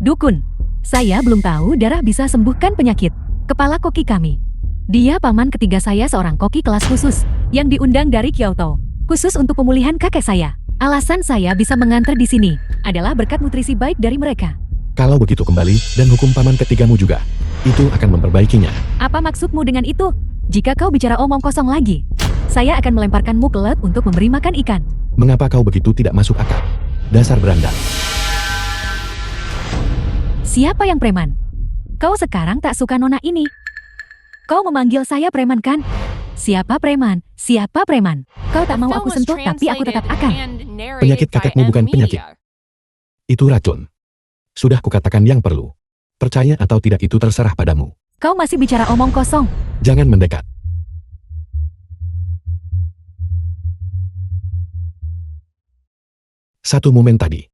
Dukun, saya belum tahu darah bisa sembuhkan penyakit. Kepala koki kami. Dia paman ketiga saya, seorang koki kelas khusus yang diundang dari Kyoto, khusus untuk pemulihan kakek saya. Alasan saya bisa mengantar di sini adalah berkat nutrisi baik dari mereka. Kalau begitu kembali dan hukum paman ketigamu juga. Itu akan memperbaikinya. Apa maksudmu dengan itu? Jika kau bicara omong kosong lagi, saya akan melemparkanmu ke laut untuk memberi makan ikan. Mengapa kau begitu tidak masuk akal? Dasar berandal. Siapa yang preman? Kau sekarang tak suka nona ini. Kau memanggil saya preman kan? Siapa preman? Siapa preman? Kau tak mau aku sentuh, tapi aku tetap akan. Penyakit kakekmu bukan penyakit. Itu racun. Sudah kukatakan yang perlu. Percaya atau tidak itu terserah padamu. Kau masih bicara omong kosong. Jangan mendekat. Satu momen tadi.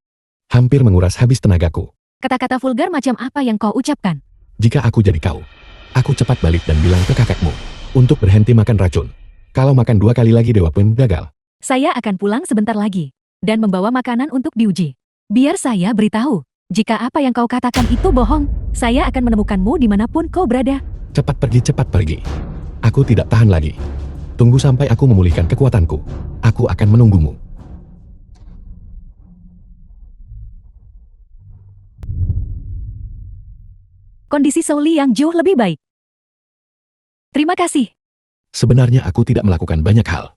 Hampir menguras habis tenagaku. Kata-kata vulgar macam apa yang kau ucapkan? Jika aku jadi kau, aku cepat balik dan bilang ke kakekmu untuk berhenti makan racun. Kalau makan 2 kali lagi dewa pun gagal. Saya akan pulang sebentar lagi dan membawa makanan untuk diuji. Biar saya beritahu, jika apa yang kau katakan itu bohong, saya akan menemukanmu dimanapun kau berada. Cepat pergi. Aku tidak tahan lagi. Tunggu sampai aku memulihkan kekuatanku. Aku akan menunggumu. Kondisi Souli yang jauh lebih baik. Terima kasih. Sebenarnya aku tidak melakukan banyak hal.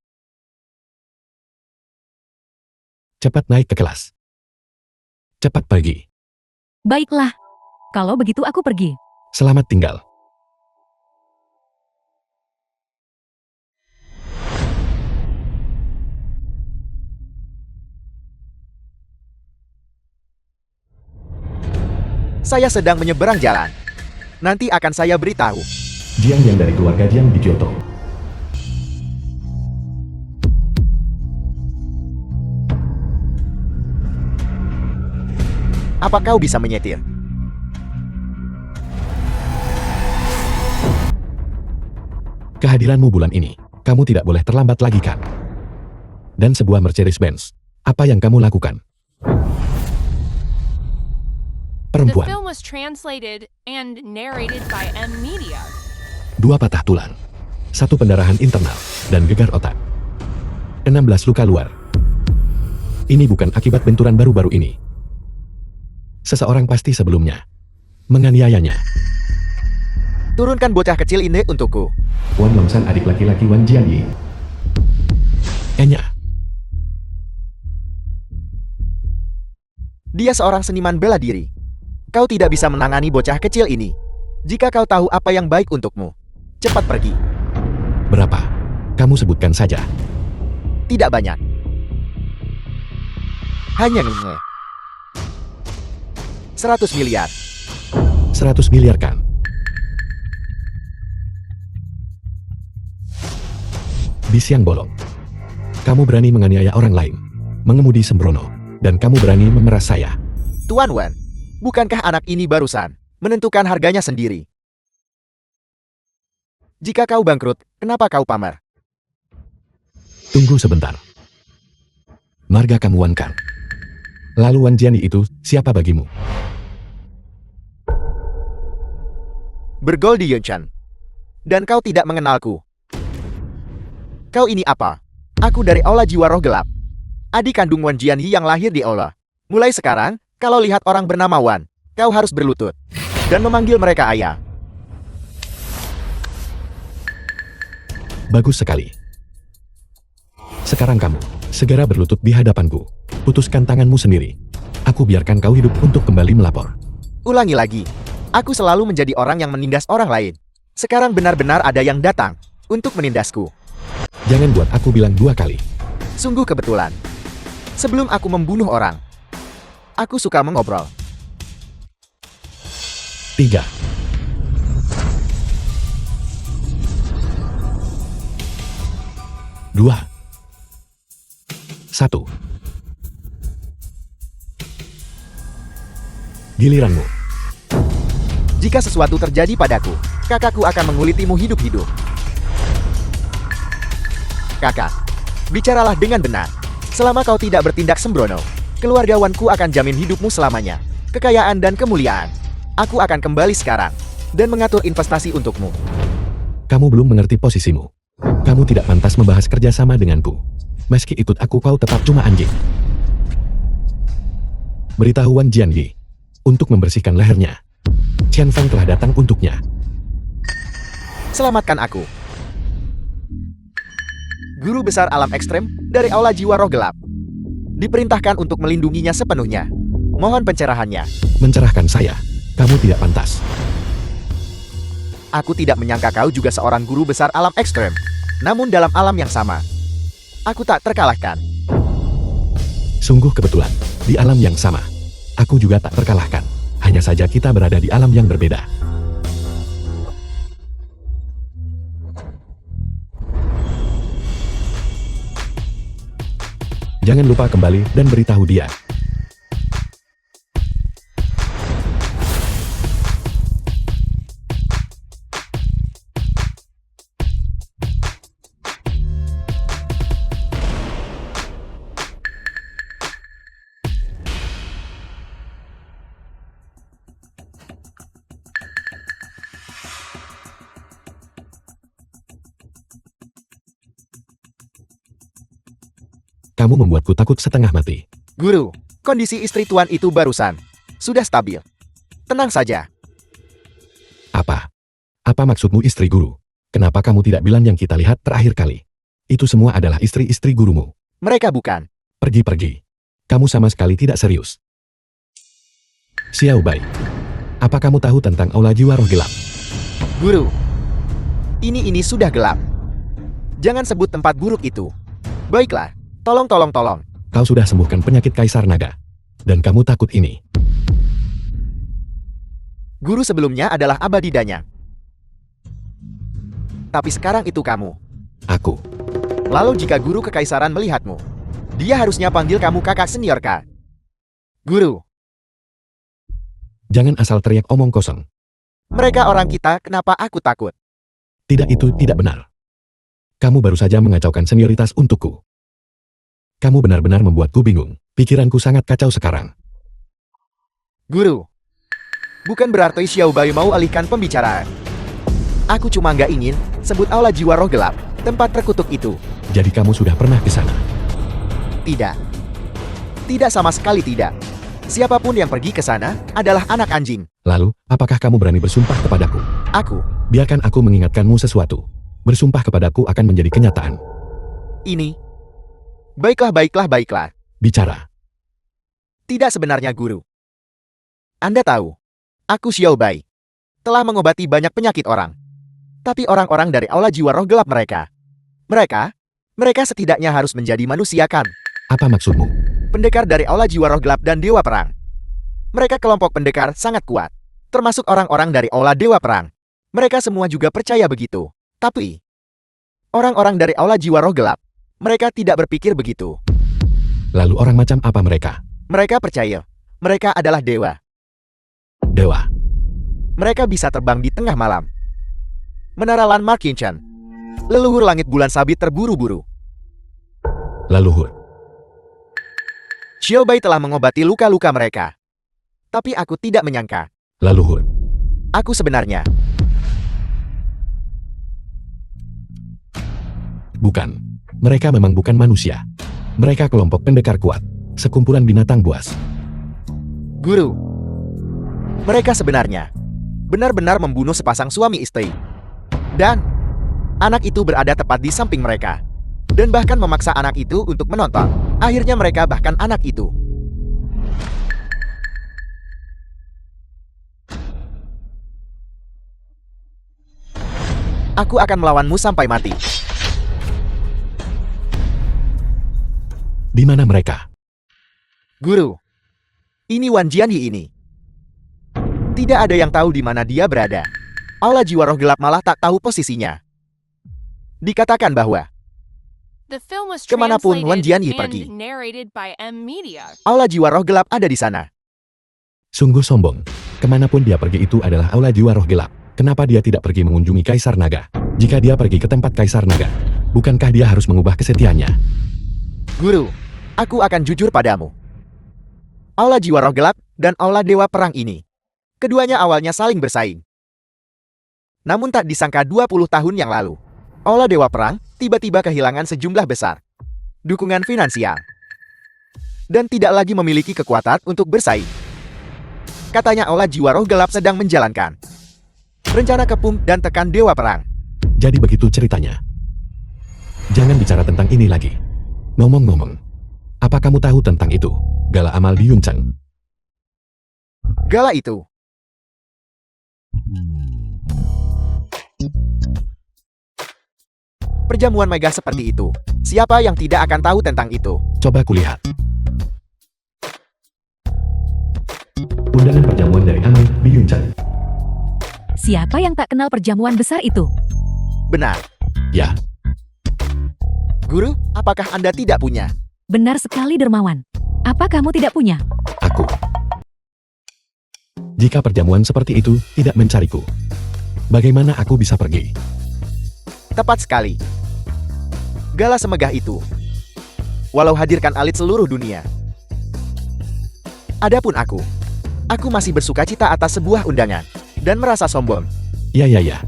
Cepat naik ke kelas. Cepat pergi. Baiklah. Kalau begitu aku pergi. Selamat tinggal. Saya sedang menyeberang jalan. Nanti akan saya beritahu. Jiang yang dari keluarga Jiang di Kyoto. Apa kau bisa menyetir? Kehadiranmu bulan ini, kamu tidak boleh terlambat lagi kan? Dan sebuah Mercedes-Benz. Apa yang kamu lakukan? The Perempuan, film was translated and narrated by M Media. 2 patah tulang, 1 pendarahan internal, dan gegar otak. 16 luka luar. Ini bukan akibat benturan baru-baru ini. Seseorang pasti sebelumnya menganiayanya. Turunkan bocah kecil ini untukku. Wan Longsan, adik laki-laki Wan Jianyi. Enya, Dia seorang seniman bela diri. Kau tidak bisa menangani bocah kecil ini. Jika kau tahu apa yang baik untukmu, cepat pergi. berapa? Kamu sebutkan saja. Tidak banyak. Hanya 100 miliar. 100 miliar kan? Bis yang bolong. Kamu berani menganiaya orang lain, mengemudi sembrono, dan kamu berani memeras saya. Tuan Wan, bukankah anak ini barusan menentukan harganya sendiri? Jika kau bangkrut, kenapa kau pamer? Tunggu sebentar. Marga kamu Wan kan? Lalu Wan Jiani itu siapa bagimu? Bergol di Yunchan. Dan kau tidak mengenalku. Kau ini apa? Aku dari Aula Jiwa Roh Gelap. Adik kandung Wan Jianyi yang lahir di Aula. Mulai sekarang, kalau lihat orang bernama Wan, kau harus berlutut dan memanggil mereka ayah. Bagus sekali. Sekarang kamu, segera berlutut di hadapanku. Putuskan tanganmu sendiri. Aku biarkan kau hidup untuk kembali melapor. Ulangi lagi. Aku selalu menjadi orang yang menindas orang lain. Sekarang benar-benar ada yang datang untuk menindasku. Jangan buat aku bilang 2 kali. Sungguh kebetulan. Sebelum aku membunuh orang, aku suka mengobrol. 3. 2. 1. Giliranmu. Jika sesuatu terjadi padaku, kakakku akan mengulitimu hidup-hidup. Kakak, bicaralah dengan benar. Selama kau tidak bertindak sembrono, keluargawanku akan jamin hidupmu selamanya. Kekayaan dan kemuliaan. Aku akan kembali sekarang dan mengatur investasi untukmu. Kamu belum mengerti posisimu. Kamu tidak pantas membahas kerjasama denganku. Meski ikut aku kau tetap cuma anjing. Beritahu Wan Jianyi untuk membersihkan lehernya. Qian Feng telah datang untuknya. Selamatkan aku. Guru besar alam ekstrem dari Aula Jiwa Roh Gelap. Diperintahkan untuk melindunginya sepenuhnya. Mohon pencerahannya. Mencerahkan saya. Kamu tidak pantas. Aku tidak menyangka kau juga seorang guru besar alam ekstrem. Namun dalam alam yang sama, aku tak terkalahkan. Sungguh kebetulan. Di alam yang sama, aku juga tak terkalahkan. Hanya saja kita berada di alam yang berbeda. Jangan lupa kembali dan beritahu dia. Kamu membuatku takut setengah mati. Guru, kondisi istri tuan itu barusan sudah stabil. Tenang saja. Apa? Apa maksudmu istri guru? Kenapa kamu tidak bilang yang kita lihat terakhir kali? Itu semua adalah istri-istri gurumu. Mereka bukan. Pergi-pergi. Kamu sama sekali tidak serius. Xiao Bai. Apa kamu tahu tentang Aula Jiwa Roh Gelap? Guru, ini sudah gelap. Jangan sebut tempat buruk itu. Baiklah, tolong. Kau sudah sembuhkan penyakit Kaisar Naga. Dan kamu takut ini. Guru sebelumnya adalah Abadi Danyang. Tapi sekarang itu kamu. Aku. Lalu jika guru kekaisaran melihatmu, dia harusnya panggil kamu kakak senior kah? Guru, Jangan asal teriak omong kosong. mereka orang kita, kenapa aku takut? Tidak, itu tidak benar. Kamu baru saja mengacaukan senioritas untukku. Kamu benar-benar membuatku bingung. Pikiranku sangat kacau sekarang. Guru, bukan berarti Xiao Bai mau alihkan pembicaraan. Aku cuma nggak ingin sebut Aula Jiwa Roh Gelap, tempat terkutuk itu. Jadi kamu sudah pernah ke sana? Tidak. Tidak sama sekali tidak. Siapapun yang pergi ke sana adalah anak anjing. Lalu, apakah kamu berani bersumpah kepadaku? Aku, Biarkan aku mengingatkanmu sesuatu. Bersumpah kepadaku akan menjadi kenyataan. ini. Baiklah. Bicara. Tidak sebenarnya guru. Anda tahu, aku Xiao Bai. Telah mengobati banyak penyakit orang. Tapi orang-orang dari Aula Jiwa Roh Gelap mereka setidaknya harus menjadi manusia kan? Apa maksudmu? Pendekar dari Aula Jiwa Roh Gelap dan Dewa Perang. Mereka kelompok pendekar sangat kuat. Termasuk orang-orang dari Aula Dewa Perang. Mereka semua juga percaya begitu. Tapi, orang-orang dari Aula Jiwa Roh Gelap, mereka tidak berpikir begitu. Lalu orang macam apa mereka? Mereka percaya, mereka adalah dewa. Dewa. Mereka bisa terbang di tengah malam. Menara Landmark Qinchan. Leluhur langit bulan sabit terburu-buru. Leluhur. Xiao Bai telah mengobati luka-luka mereka. Tapi aku tidak menyangka. Leluhur. Aku sebenarnya. Bukan. Mereka memang bukan manusia. Mereka kelompok pendekar kuat. Sekumpulan binatang buas. Guru. Mereka sebenarnya benar-benar membunuh sepasang suami istri. Dan anak itu berada tepat di samping mereka. Dan bahkan memaksa anak itu untuk menonton. Akhirnya mereka bahkan anak itu Aku akan melawanmu sampai mati. Di mana mereka? Guru, ini Wan Jianyi ini. Tidak ada yang tahu di mana dia berada. Aula jiwa roh gelap malah tak tahu posisinya. Dikatakan bahwa The film was kemanapun Wan Jianyi translated pergi, and narrated by M Media. aula jiwa roh gelap ada di sana. Sungguh sombong. Kemanapun dia pergi itu adalah aula jiwa roh gelap. Kenapa dia tidak pergi mengunjungi Kaisar Naga? Jika dia pergi ke tempat Kaisar Naga, bukankah dia harus mengubah kesetiaannya? Guru, aku akan jujur padamu. Aula jiwa roh gelap dan aula dewa perang ini, keduanya awalnya saling bersaing. Namun tak disangka 20 tahun yang lalu, aula dewa perang tiba-tiba kehilangan sejumlah besar dukungan finansial dan tidak lagi memiliki kekuatan untuk bersaing. Katanya aula jiwa roh gelap sedang menjalankan rencana kepung dan tekan dewa perang. Jadi begitu ceritanya. Jangan bicara tentang ini lagi. Ngomong-ngomong, apa kamu tahu tentang itu? Gala amal di Yuncheng. Gala itu perjamuan mega seperti itu. Siapa yang tidak akan tahu tentang itu? Coba kulihat. Undangan perjamuan dari amal di Yuncheng. Siapa yang tak kenal perjamuan besar itu? Benar. Ya, Guru, apakah Anda tidak punya? Benar sekali, Dermawan. Apa kamu tidak punya? aku. Jika perjamuan seperti itu tidak mencariku, bagaimana aku bisa pergi? Tepat sekali. Gala semegah itu, walau hadirkan elit seluruh dunia. Adapun aku masih bersukacita atas sebuah undangan dan merasa sombong. Ya.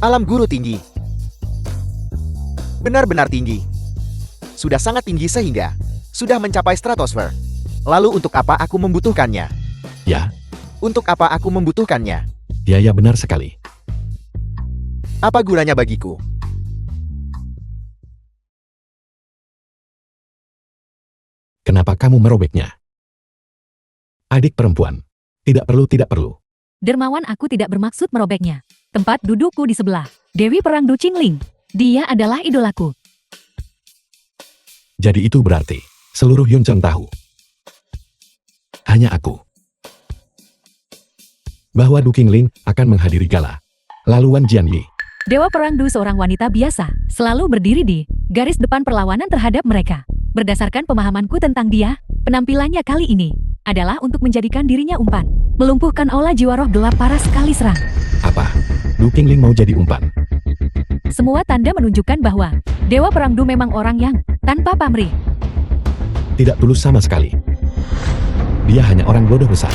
Alam guru tinggi. Benar-benar tinggi. Sudah sangat tinggi sehingga sudah mencapai stratosfer. Lalu untuk apa aku membutuhkannya? Ya, Untuk apa aku membutuhkannya? ya benar sekali. Apa gunanya bagiku? Kenapa kamu merobeknya? Adik perempuan. Tidak perlu. Dermawan, aku tidak bermaksud merobeknya. Tempat dudukku di sebelah. Dewi Perang Du Qingling. Dia adalah idolaku. Jadi itu berarti seluruh Yuncheng tahu. Hanya aku. Bahwa Du Qingling akan menghadiri gala. Lalu Wan Jianyi. Dewa Perang Du seorang wanita biasa, selalu berdiri di garis depan perlawanan terhadap mereka. Berdasarkan pemahamanku tentang dia, penampilannya kali ini adalah untuk menjadikan dirinya umpan. Melumpuhkan aula jiwa roh gelap parah sekali serang. Apa? Du Qingling mau jadi umpan? Semua tanda menunjukkan bahwa Dewa Perang Du memang orang yang tanpa pamrih. Tidak tulus sama sekali. Dia hanya orang bodoh besar.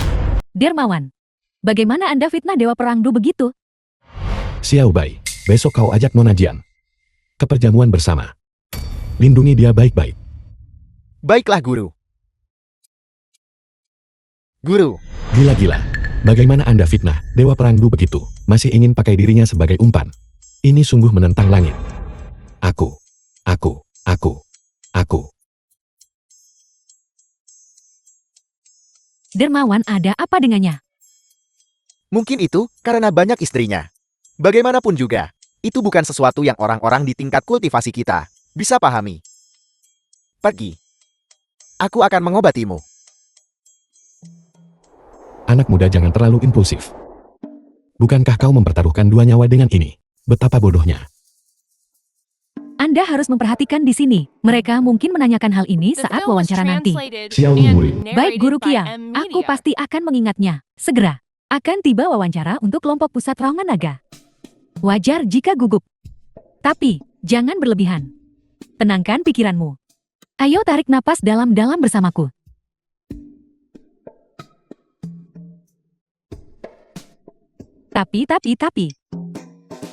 Dermawan, bagaimana Anda fitnah Dewa Perang Du begitu? Xiao Bai, besok kau ajak Nona Jian ke perjamuan bersama. Lindungi dia baik-baik. Baiklah guru. Guru, Gila-gila. Bagaimana Anda fitnah Dewa Perang Du begitu? Masih ingin pakai dirinya sebagai umpan. Ini sungguh menentang langit. Aku. Dermawan, ada apa dengannya? mungkin itu karena banyak istrinya. Bagaimanapun juga, itu bukan sesuatu yang orang-orang di tingkat kultivasi kita bisa pahami. Pergi. Aku akan mengobatimu. Anak muda jangan terlalu impulsif. Bukankah kau mempertaruhkan 2 nyawa dengan ini? Betapa bodohnya. Anda harus memperhatikan di sini. Mereka mungkin menanyakan hal ini The saat film was wawancara nanti. translated Xiao and Murid. Baik Guru narrated by Kia, M aku Media. pasti akan mengingatnya. Segera. Akan tiba wawancara untuk kelompok pusat Raungan Naga. Wajar jika gugup. Tapi, jangan berlebihan. Tenangkan pikiranmu. Ayo tarik napas dalam-dalam bersamaku. Tapi.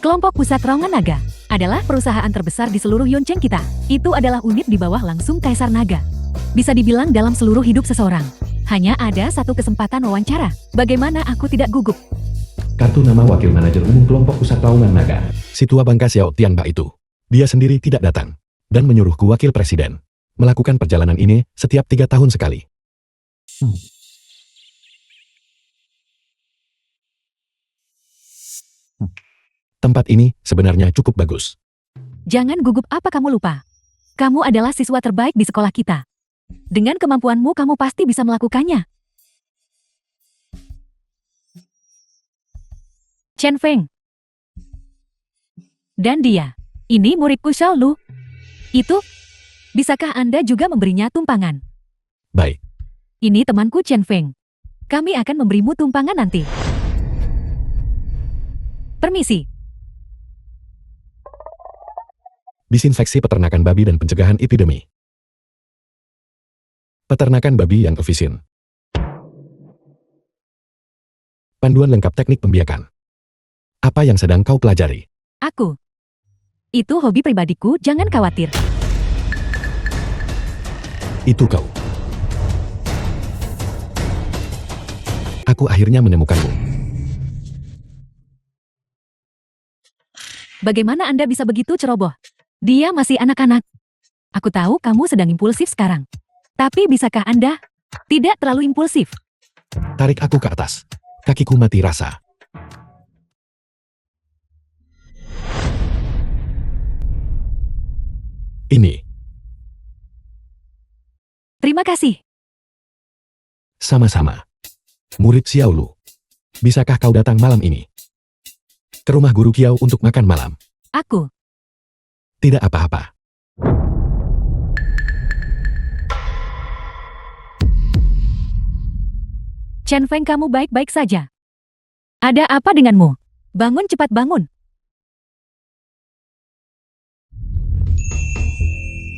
Kelompok pusat Raungan Naga adalah perusahaan terbesar di seluruh Yuncheng kita. Itu adalah unit di bawah langsung Kaisar Naga. Bisa dibilang dalam seluruh hidup seseorang, hanya ada satu kesempatan wawancara. Bagaimana aku tidak gugup? Kartu nama wakil manajer umum kelompok pusat Raungan Naga. Si tua bangka Xiao Tianba itu. Dia sendiri tidak datang. Dan menyuruhku wakil presiden melakukan perjalanan ini setiap 3 tahun sekali. Tempat ini sebenarnya cukup bagus. Jangan gugup, apa kamu lupa? Kamu adalah siswa terbaik di sekolah kita. Dengan kemampuanmu kamu pasti bisa melakukannya. Chen Feng. Dan dia. Ini muridku Xiao Lu. Itu, bisakah Anda juga memberinya tumpangan? Baik, Ini temanku Chen Feng. Kami akan memberimu tumpangan nanti. Permisi. disinfeksi peternakan babi dan pencegahan epidemi. Peternakan babi yang efisien. Panduan lengkap teknik pembiakan. Apa yang sedang kau pelajari? Aku. Itu hobi pribadiku, jangan khawatir. Itu kau. Aku akhirnya menemukanmu. Bagaimana Anda bisa begitu ceroboh? Dia masih anak-anak. Aku tahu kamu sedang impulsif sekarang. Tapi bisakah Anda tidak terlalu impulsif? Tarik aku ke atas. Kakiku mati rasa. Ini. Terima kasih. Sama-sama. Murid Xiao Lu. Bisakah kau datang malam ini? Ke rumah guru Kiao untuk makan malam. Aku. Tidak apa-apa. Chen Feng, kamu baik-baik saja. Ada apa denganmu? Bangun, cepat bangun.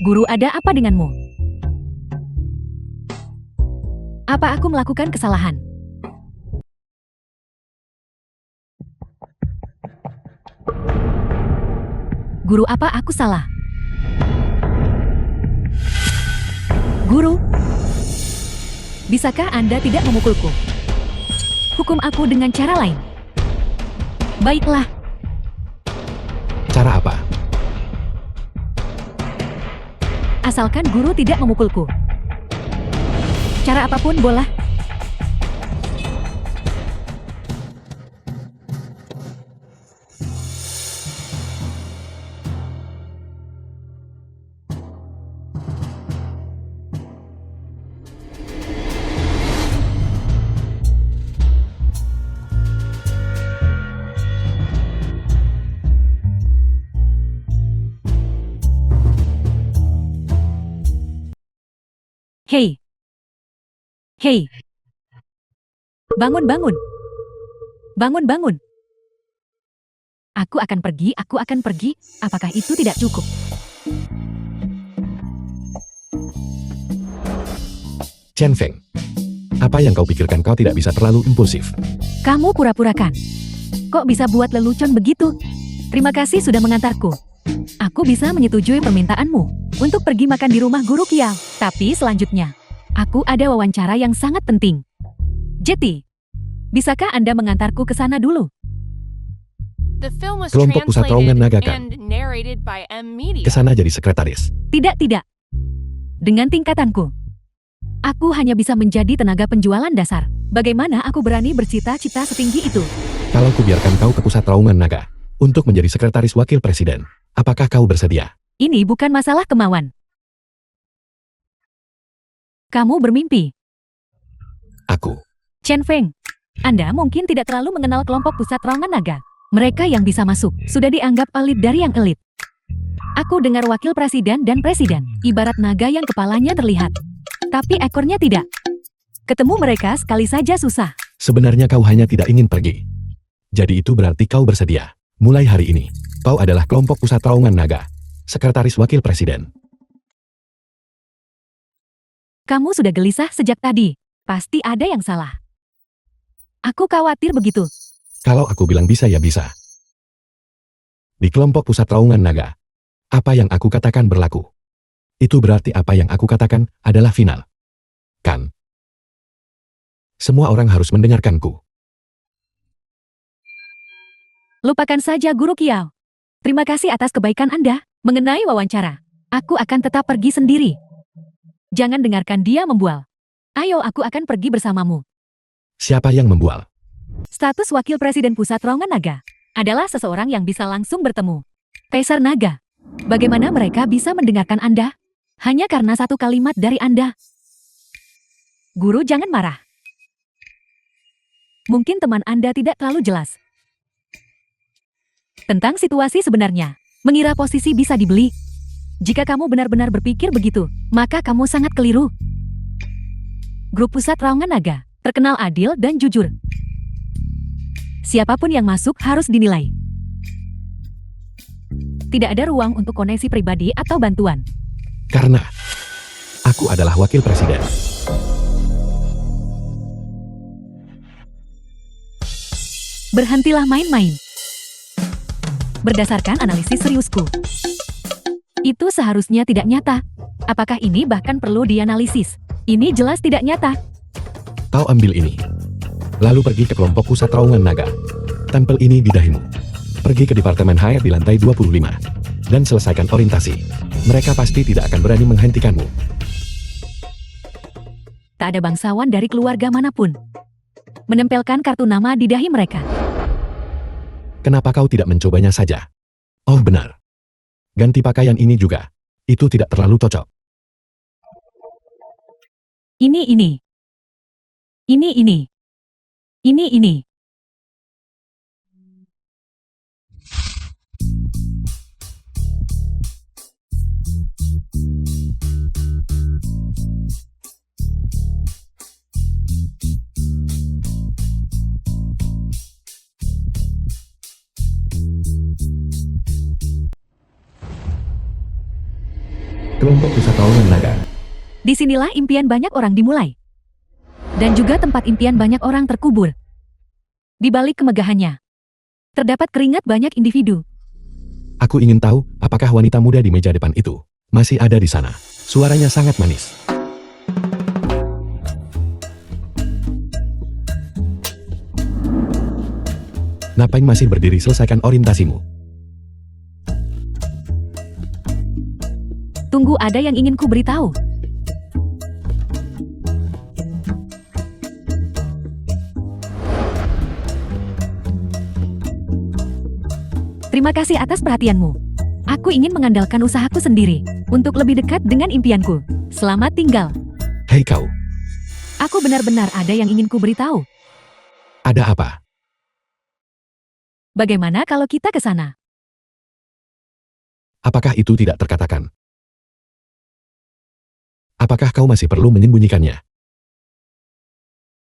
Guru, ada apa denganmu? Apa aku melakukan kesalahan? Guru, apa aku salah? Guru, bisakah Anda tidak memukulku? Hukum aku dengan cara lain. Baiklah, Cara apa? asalkan guru tidak memukulku. Cara apapun boleh. Hei. Hei. Bangun, bangun. Bangun, bangun. Aku akan pergi, aku akan pergi. Apakah itu tidak cukup? Chen Feng. Apa yang kau pikirkan kau tidak bisa terlalu impulsif? Kamu pura-purakan. Kok bisa buat lelucon begitu? Terima kasih sudah mengantarku. Aku bisa menyetujui permintaanmu untuk pergi makan di rumah guru Kiao. Tapi selanjutnya, aku ada wawancara yang sangat penting. Jeti, bisakah Anda mengantarku ke sana dulu? The film was Kelompok Pusat Terowongan Naga translated kan? and narrated by M Media. Kesana jadi sekretaris. Tidak, tidak. Dengan tingkatanku, aku hanya bisa menjadi tenaga penjualan dasar. Bagaimana aku berani bercita-cita setinggi itu? Kalau kubiarkan kau ke Pusat Terowongan Naga untuk menjadi sekretaris wakil presiden, apakah kau bersedia? Ini bukan masalah kemauan. Kamu bermimpi. Aku. Chen Feng, Anda mungkin tidak terlalu mengenal kelompok pusat terowongan naga. Mereka yang bisa masuk sudah dianggap elit dari yang elit. Aku dengar wakil presiden dan presiden, ibarat naga yang kepalanya terlihat, tapi ekornya tidak. Ketemu mereka sekali saja susah. Sebenarnya kau hanya tidak ingin pergi. Jadi itu berarti kau bersedia. Mulai hari ini, kau adalah kelompok pusat terowongan naga, sekretaris wakil presiden. Kamu sudah gelisah sejak tadi. Pasti ada yang salah. Aku khawatir begitu. Kalau aku bilang bisa ya bisa. Di kelompok pusat terowongan naga, apa yang aku katakan berlaku. Itu berarti apa yang aku katakan adalah final. Kan? Semua orang harus mendengarkanku. Lupakan saja Guru Kiao. Terima kasih atas kebaikan Anda. Mengenai wawancara, aku akan tetap pergi sendiri. Jangan dengarkan dia membual. Ayo, aku akan pergi bersamamu. Siapa yang membual? Status Wakil Presiden Pusat Terowongan Naga. adalah seseorang yang bisa langsung bertemu. Kaisar Naga, bagaimana mereka bisa mendengarkan Anda? Hanya karena satu kalimat dari Anda. Guru, jangan marah. Mungkin teman Anda tidak terlalu jelas tentang situasi sebenarnya. Mengira posisi bisa dibeli. Jika kamu benar-benar berpikir begitu, maka kamu sangat keliru. Grup Pusat Raungan Naga terkenal adil dan jujur. Siapapun yang masuk harus dinilai. Tidak ada ruang untuk koneksi pribadi atau bantuan. Karena aku adalah wakil presiden. Berhentilah main-main. Berdasarkan analisis seriusku, itu seharusnya tidak nyata. Apakah ini bahkan perlu dianalisis? Ini jelas tidak nyata. Kau ambil ini. Lalu pergi ke kelompok pusat raungan naga. Tempel ini di dahimu. Pergi ke Departemen HR di lantai 25. Dan selesaikan orientasi. Mereka pasti tidak akan berani menghentikanmu. Tak ada bangsawan dari keluarga manapun menempelkan kartu nama di dahi mereka. Kenapa kau tidak mencobanya saja? Oh benar. Ganti pakaian ini juga. Itu tidak terlalu cocok. Ini. Kelompok pusat raungan naga. Disinilah impian banyak orang dimulai. Dan juga tempat impian banyak orang terkubur. Di balik kemegahannya, terdapat keringat banyak individu. Aku ingin tahu, apakah wanita muda di meja depan itu masih ada di sana. Suaranya sangat manis. Ngapain masih berdiri? Selesaikan orientasimu. Tunggu, ada yang ingin ku beritahu. Terima kasih atas perhatianmu. Aku ingin mengandalkan usahaku sendiri untuk lebih dekat dengan impianku. Selamat tinggal. Hei kau, Aku benar-benar ada yang ingin ku beritahu. ada apa? Bagaimana kalau kita ke sana? Apakah itu tidak terkatakan? Apakah kau masih perlu menyembunyikannya?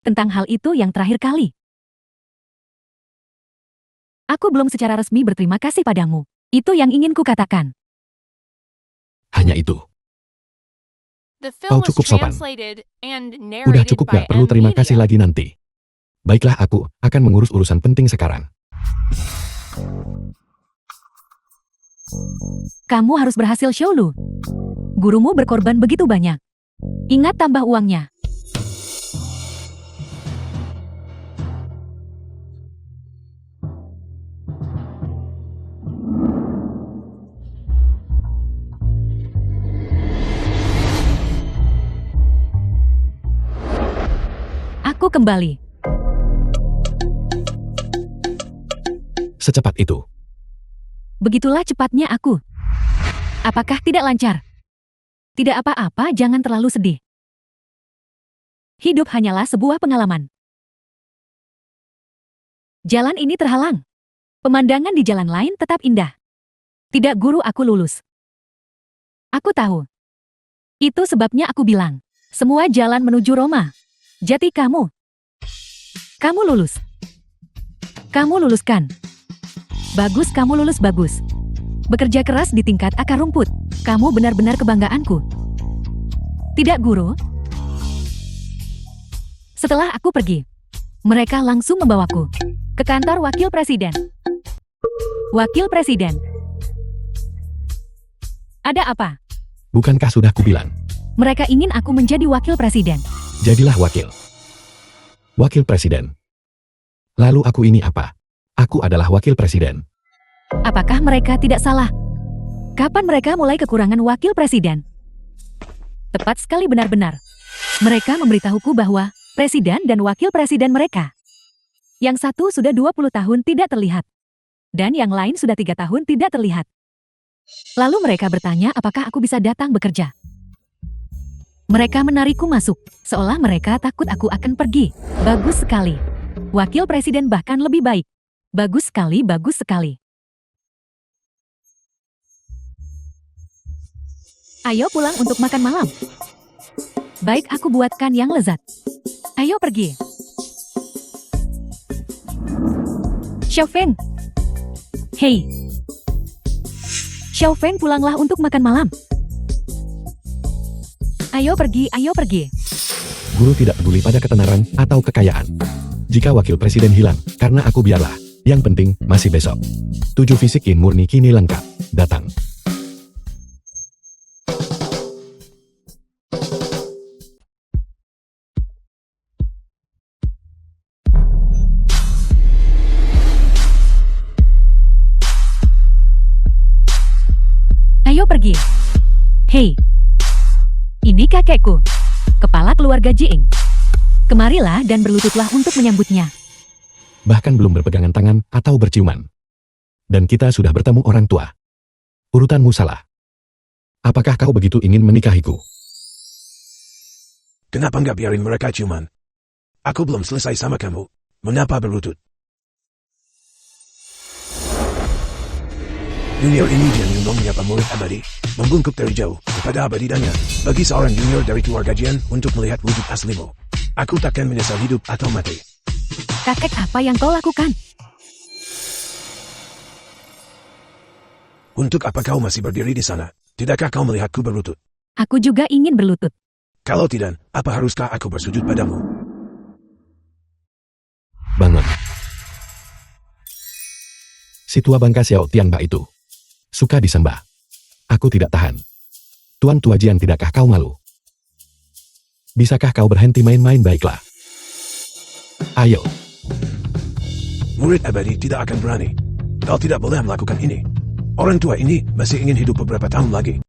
Tentang hal itu yang terakhir kali. Aku belum secara resmi berterima kasih padamu. Itu yang ingin ku katakan. Hanya itu. The Kau film was cukup sopan. translated and Udah narrated cukup by gak perlu M terima kasih Media. lagi nanti. Baiklah, aku akan mengurus urusan penting sekarang. Kamu harus berhasil, Xiaolu. Gurumu berkorban begitu banyak. Ingat tambah uangnya. Aku kembali. Secepat itu. Begitulah cepatnya aku. Apakah tidak lancar? Tidak apa-apa, jangan terlalu sedih. Hidup hanyalah sebuah pengalaman. Jalan ini terhalang. Pemandangan di jalan lain tetap indah. Tidak, guru, aku lulus. Aku tahu. Itu sebabnya aku bilang, semua jalan menuju Roma. Jadi kamu lulus. Kamu luluskan. Bagus, kamu lulus bagus. Bekerja keras di tingkat akar rumput. Kamu benar-benar kebanggaanku. Tidak, guru. Setelah aku pergi, mereka langsung membawaku ke kantor wakil presiden. Wakil presiden. Ada apa? Bukankah sudah kubilang? Mereka ingin aku menjadi wakil presiden. Jadilah wakil. Wakil presiden. Lalu aku ini apa? Aku adalah wakil presiden. Apakah mereka tidak salah? Kapan mereka mulai kekurangan wakil presiden? Tepat sekali, benar-benar. Mereka memberitahuku bahwa presiden dan wakil presiden mereka. Yang satu sudah 20 tahun tidak terlihat. dan yang lain sudah 3 tahun tidak terlihat. Lalu mereka bertanya apakah aku bisa datang bekerja. Mereka menarikku masuk, seolah mereka takut aku akan pergi. Bagus sekali. Wakil presiden bahkan lebih baik. Bagus sekali, bagus sekali. Ayo pulang untuk makan malam. Baik, aku buatkan yang lezat. Ayo pergi. Xiaofeng. Hei. Xiaofeng, pulanglah untuk makan malam. Ayo pergi, ayo pergi. Guru tidak peduli pada ketenaran atau kekayaan. Jika wakil presiden hilang, karena aku biarlah. Yang penting, masih besok. 7 fisik in murni kini lengkap. Datang. Ayo pergi. Hei. Ini kakekku. Kepala keluarga Jiing. Kemarilah dan berlututlah untuk menyambutnya. Bahkan belum berpegangan tangan atau berciuman. Dan kita sudah bertemu orang tua. Urutanmu salah. Apakah kau begitu ingin menikahiku? Kenapa nggak biarin mereka ciuman? Aku belum selesai sama kamu. Mengapa berlutut? Junior ini dia nyumbang menyapa murid abadi, membungkuk dari jauh kepada abadi danya. Bagi seorang junior dari keluarga Jian untuk melihat wujud aslimu. Aku takkan menyesal hidup atau mati. Kakek, apa yang kau lakukan? Untuk apa kau masih berdiri di sana? Tidakkah kau melihatku berlutut? Aku juga ingin berlutut. Kalau tidak, apa haruskah aku bersujud padamu? Bangun. Si tua bangka Xiao Tianba itu suka disembah. Aku tidak tahan. Tuan tua Jian, tidakkah kau malu? Bisakah kau berhenti main-main baiklah? Ayo. Murid abadi tidak akan berani. Kau tidak boleh melakukan ini. Orang tua ini masih ingin hidup beberapa tahun lagi.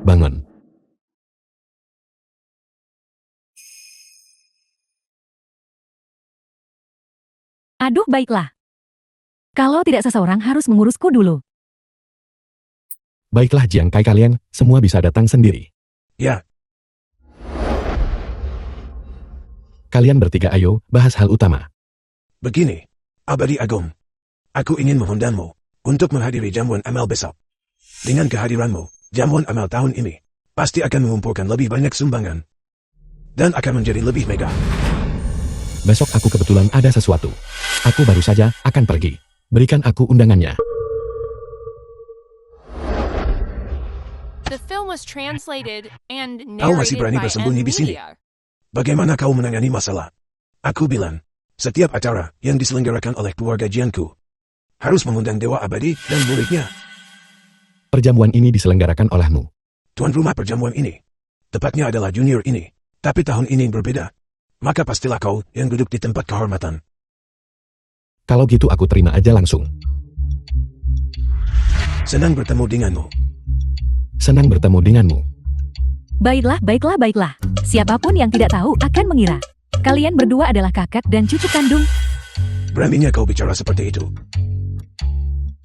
Bangun. Aduh, baiklah. Kalau tidak, seseorang harus mengurusku dulu. Baiklah Jiang Kai, kalian semua bisa datang sendiri. Ya, Kalian bertiga ayo bahas hal utama. begini. Abadi Agung. Aku ingin mengundangmu untuk menghadiri jamuan amal besok. Dengan kehadiranmu, jamuan amal tahun ini pasti akan mengumpulkan lebih banyak sumbangan. Dan akan menjadi lebih megah. Besok aku kebetulan ada sesuatu. Aku baru saja akan pergi. Berikan aku undangannya. The film was translated and Kau masih narrated berani by bersembunyi M di sini? Media. Bagaimana kau menangani masalah? Aku bilang, setiap acara yang diselenggarakan oleh keluarga Jianku harus mengundang Dewa Abadi dan muridnya. Perjamuan ini diselenggarakan olehmu. Tuan rumah perjamuan ini, tepatnya adalah junior ini. Tapi tahun ini berbeda. Maka pastilah kau yang duduk di tempat kehormatan. Kalau gitu aku terima aja langsung. Senang bertemu denganmu. Senang bertemu denganmu. Baiklah, baiklah, baiklah. Siapapun yang tidak tahu akan mengira kalian berdua adalah kakak dan cucu kandung. Beraninya kau bicara seperti itu.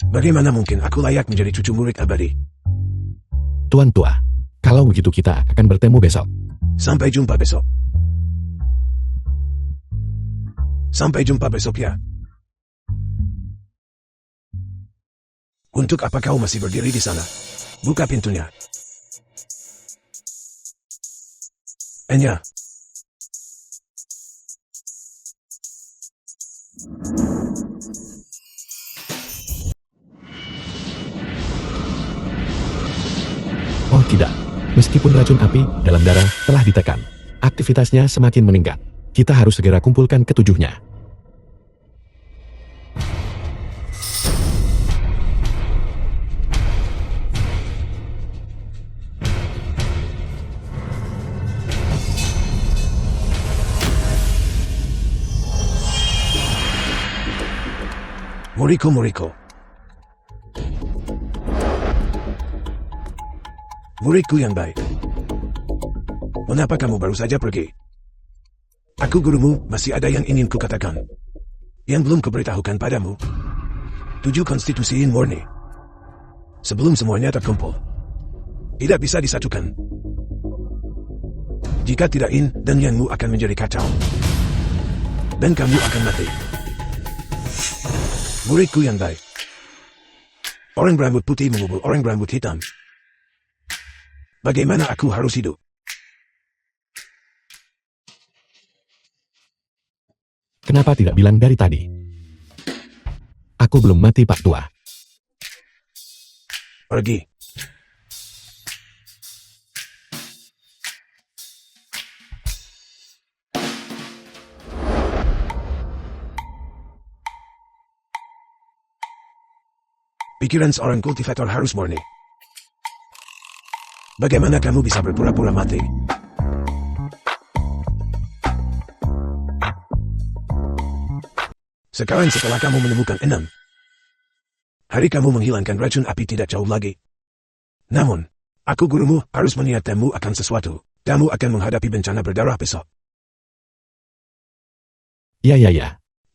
Bagaimana mungkin aku layak menjadi cucu murid abadi? Tuan tua, kalau begitu kita akan bertemu besok. Sampai jumpa besok. Sampai jumpa besok ya. Untuk apa kau masih berdiri di sana? Buka pintunya. Enya. Oh tidak, meskipun racun api dalam darah telah ditekan, aktivitasnya semakin meningkat. Kita harus segera kumpulkan ketujuhnya. Muriko, Muriko. Muridku yang baik. Mengapa kamu baru saja pergi? Aku gurumu, masih ada yang ingin kukatakan. Yang belum kuberitahukan padamu. 7 konstitusiin murni. Sebelum semuanya terkumpul. Tidak bisa disatukan. Jika tidak Yin dan Yangmu akan menjadi kacau. Dan kamu akan mati. Muridku yang baik. Orang berambut putih mengubur orang berambut hitam. Bagaimana aku harus hidup? Kenapa tidak bilang dari tadi? Aku belum mati, Pak Tua. Pergi. Pikiran seorang kultivator harus murni. Bagaimana kamu bisa berpura-pura mati? Sekarang setelah kamu menemukan 6 hari kamu menghilangkan racun api tidak jauh lagi. Namun, aku gurumu harus mengingatkanmu akan sesuatu. Kamu akan menghadapi bencana berdarah besok. Ya.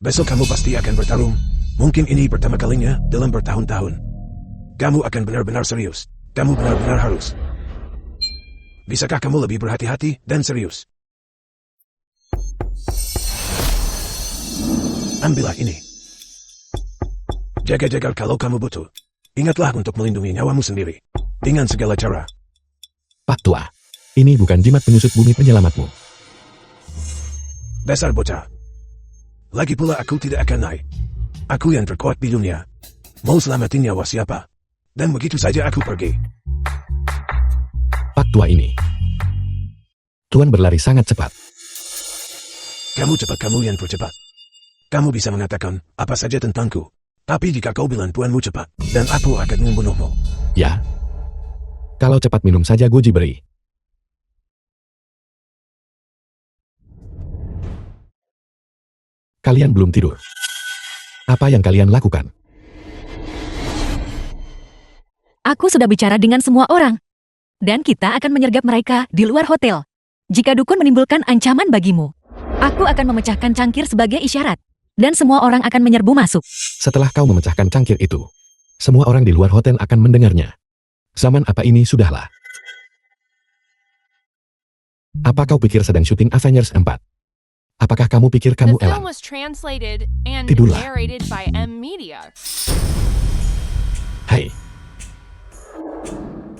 Besok kamu pasti akan bertarung. Mungkin ini pertama kalinya dalam bertahun-tahun. Kamu akan benar-benar serius. Kamu benar-benar harus. Bisakah kamu lebih berhati-hati dan serius? Ambillah ini. Jaga-jaga kalau kamu butuh. Ingatlah untuk melindungi nyawamu sendiri. Dengan segala cara. Pak Tua, ini bukan jimat penyusup bumi penyelamatmu. Dasar bocah. Lagi pula aku tidak akan naik. Aku yang terkuat di dunia. Mau selamatin nyawa siapa? Dan begitu saja aku pergi. Pak Tua ini. Tuan berlari sangat cepat. Kamu cepat, kamu yang tercepat. Kamu bisa mengatakan apa saja tentangku. Tapi jika kau bilang tuanmu cepat, dan aku akan membunuhmu. Ya. Kalau cepat minum saja Goji beri. Kalian belum tidur. Apa yang kalian lakukan? Aku sudah bicara dengan semua orang. Dan kita akan menyergap mereka di luar hotel. Jika dukun menimbulkan ancaman bagimu, aku akan memecahkan cangkir sebagai isyarat. Dan semua orang akan menyerbu masuk. Setelah kau memecahkan cangkir itu, semua orang di luar hotel akan mendengarnya. Zaman apa ini sudahlah. Apa kau pikir sedang syuting Avengers 4? Apakah kamu pikir The kamu film Elan? was translated and Tidurlah. narrated by M Media. Hai.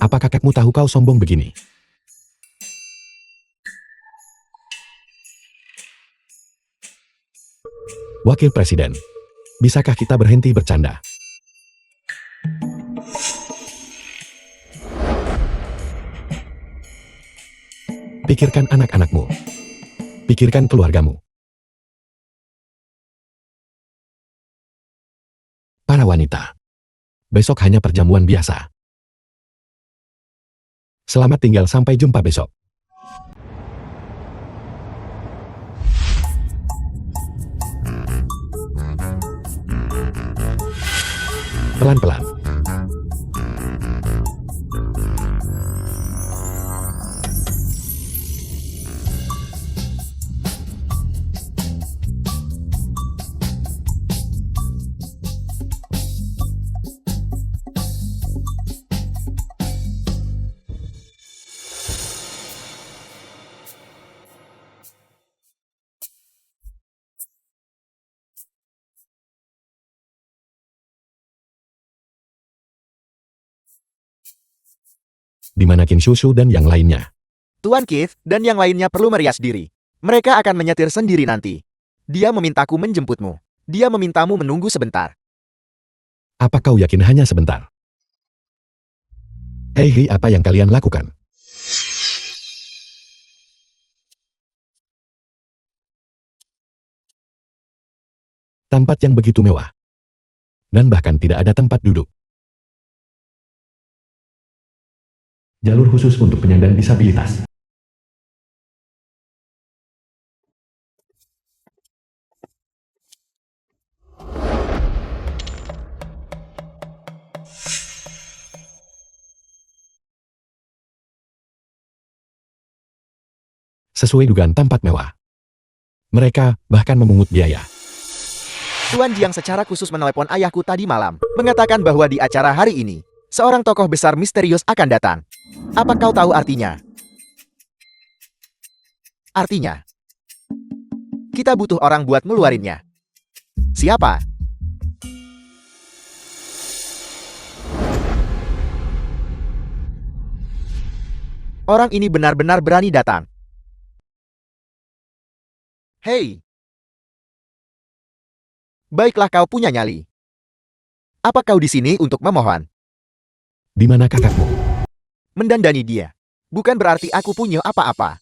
Apa kakakmu tahu kau sombong begini? Wakil Presiden, bisakah kita berhenti bercanda? Pikirkan anak-anakmu. Pikirkan keluargamu. Para wanita. Besok hanya perjamuan biasa. Selamat tinggal sampai jumpa besok. Pelan-pelan. Di mana Qin Shushu dan yang lainnya. Tuan Keith dan yang lainnya perlu merias diri. Mereka akan menyetir sendiri nanti. Dia memintaku menjemputmu. Dia memintamu menunggu sebentar. Apa kau yakin hanya sebentar? Hei, apa yang kalian lakukan? Tempat yang begitu mewah. Dan bahkan tidak ada tempat duduk. Jalur khusus untuk penyandang disabilitas. Sesuai dugaan tempat mewah. Mereka bahkan memungut biaya. Tuan Jiang secara khusus menelepon ayahku tadi malam, mengatakan bahwa di acara hari ini, seorang tokoh besar misterius akan datang. Apa kau tahu artinya? Artinya, kita butuh orang buat ngeluarinnya. Siapa? Orang ini benar-benar berani datang. Hei! Baiklah kau punya nyali. Apa kau di sini untuk memohon? Di mana kakakmu? Mendandani dia. Bukan berarti aku punya apa-apa.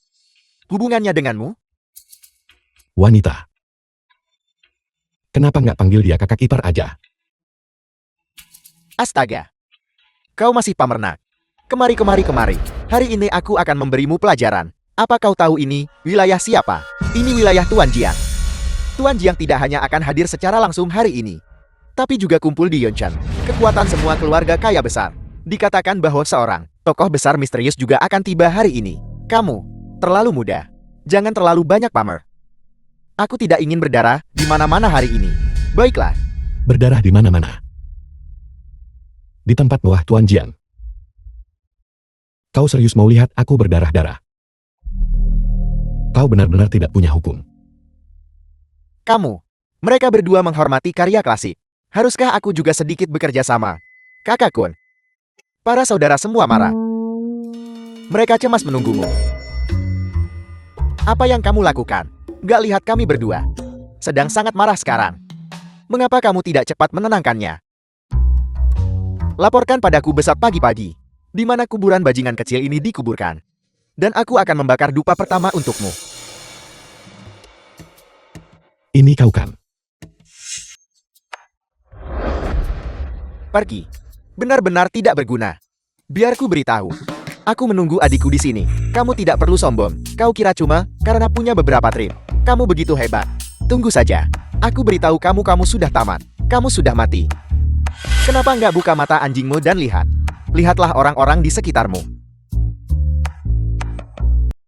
Hubungannya denganmu? Wanita. Kenapa nggak panggil dia kakak ipar aja? Astaga. Kau masih pamernak. Kemari. Hari ini aku akan memberimu pelajaran. Apa kau tahu ini wilayah siapa? Ini wilayah Tuan Jiang. Tuan Jiang tidak hanya akan hadir secara langsung hari ini, tapi juga kumpul di Yonchan. Kekuatan semua keluarga kaya besar. Dikatakan bahwa seorang tokoh besar misterius juga akan tiba hari ini. Kamu terlalu muda. Jangan terlalu banyak pamer. Aku tidak ingin berdarah di mana-mana hari ini. Baiklah. Berdarah di mana-mana. Di tempat bawah Tuan Jiang. Kau serius mau lihat aku berdarah-darah? Kau benar-benar tidak punya hukum. Kamu. Mereka berdua menghormati karya klasik. Haruskah aku juga sedikit bekerja sama? Kakak Kun. Para saudara semua marah. Mereka cemas menunggumu. Apa yang kamu lakukan? Gak lihat kami berdua sedang sangat marah sekarang. Mengapa kamu tidak cepat menenangkannya? Laporkan padaku besok pagi-pagi, di mana kuburan bajingan kecil ini dikuburkan. Dan aku akan membakar dupa pertama untukmu. Ini kau kan? Pergi. Benar-benar tidak berguna. Biar ku beritahu. Aku menunggu adikku di sini. Kamu tidak perlu sombong. Kau kira cuma karena punya beberapa trip. Kamu begitu hebat. Tunggu saja. Aku beritahu kamu sudah tamat. Kamu sudah mati. Kenapa nggak buka mata anjingmu dan lihat? Lihatlah orang-orang di sekitarmu.